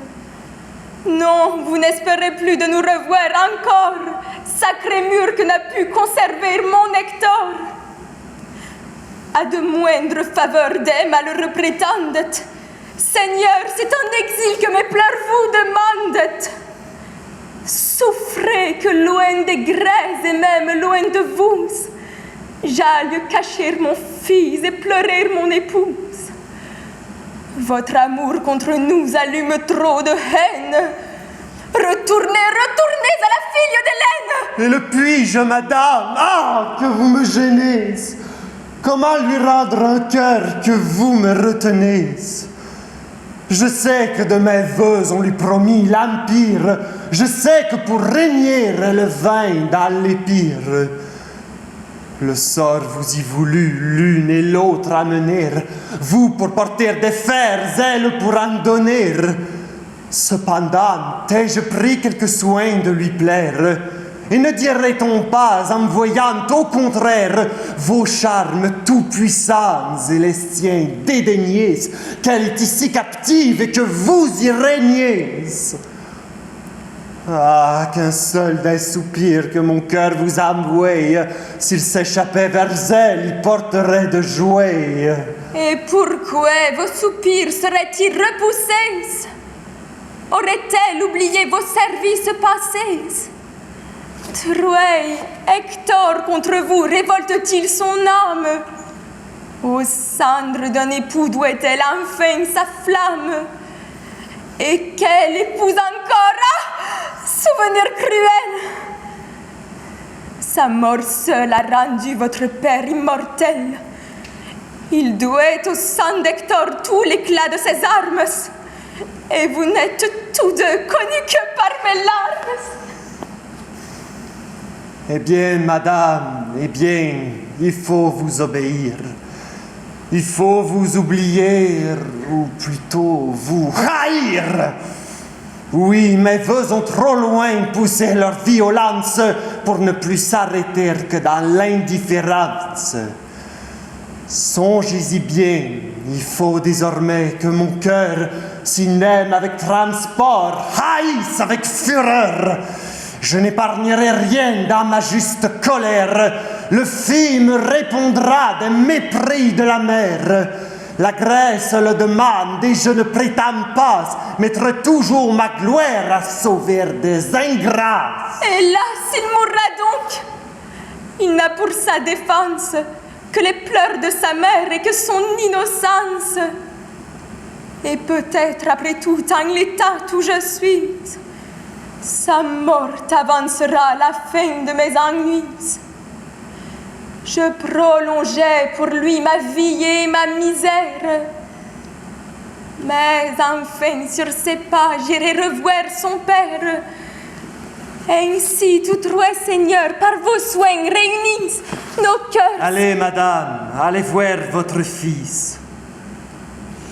Non, vous n'espérez plus de nous revoir encore, sacré mur que n'a pu conserver mon Hector. À de moindres faveurs des malheureux prétendent. Seigneur, c'est en exil que mes pleurs vous demandent. Souffrez que loin des grèzes et même loin de vous, j'aille cacher mon fils et pleurer mon épouse. Votre amour contre nous allume trop de haine. Retournez, retournez à la fille d'Hélène. Et le puis-je, madame? Ah, que vous me gênez! Comment lui rendre un cœur que vous me retenez? Je sais que de mes voeux on lui promit l'empire. Je sais que pour régner elle vint dans les pires. Le sort vous y voulut l'une et l'autre amener. Vous pour porter des fers, elle pour en donner. Cependant, ai-je pris quelque soin de lui plaire? Et ne dirait-on pas, en me voyant au contraire, vos charmes tout-puissants et les siens dédaignés, qu'elle est ici captive et que vous y régnez? Ah, qu'un seul des soupirs que mon cœur vous envoie, s'il s'échappait vers elle, il porterait de jouet. Et pourquoi vos soupirs seraient-ils repoussés? Aurait-elle oublié vos services passés? Troie, Hector contre vous révolte-t-il son âme? Aux cendres d'un époux doit-elle enfin sa flamme? Et quelle épouse encore? Ah, souvenir cruel! Sa mort seule a rendu votre père immortel. Il doit au sang d'Hector tout l'éclat de ses armes. Et vous n'êtes tous deux connus que par mes larmes. Eh bien, madame, eh bien, il faut vous obéir. Il faut vous oublier, ou plutôt vous haïr. Oui, mes voeux ont trop loin poussé leur violence pour ne plus s'arrêter que dans l'indifférence. Songez-y bien, il faut désormais que mon cœur, s'il n'aime avec transport, haïsse avec fureur. Je n'épargnerai rien dans ma juste colère. Le fille me répondra des mépris de la mère. La Grèce le demande et je ne prétends pas mettre toujours ma gloire à sauver des ingrats. Hélas, il mourra donc. Il n'a pour sa défense que les pleurs de sa mère et que son innocence. Et peut-être, après tout, en l'état où je suis, sa mort avancera la fin de mes ennuis. Je prolongeais pour lui ma vie et ma misère. Mais enfin, sur ses pas, j'irai revoir son père. Ainsi, tous trois seigneurs, par vos soins, réunissent nos cœurs. Allez, madame, allez voir votre fils.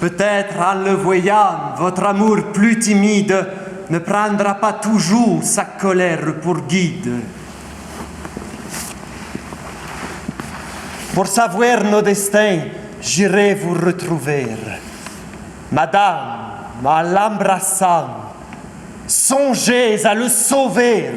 Peut-être en le voyant, votre amour plus timide ne prendra pas toujours sa colère pour guide. Pour savoir nos destins, j'irai vous retrouver. Madame, en l'embrassant, songez à le sauver.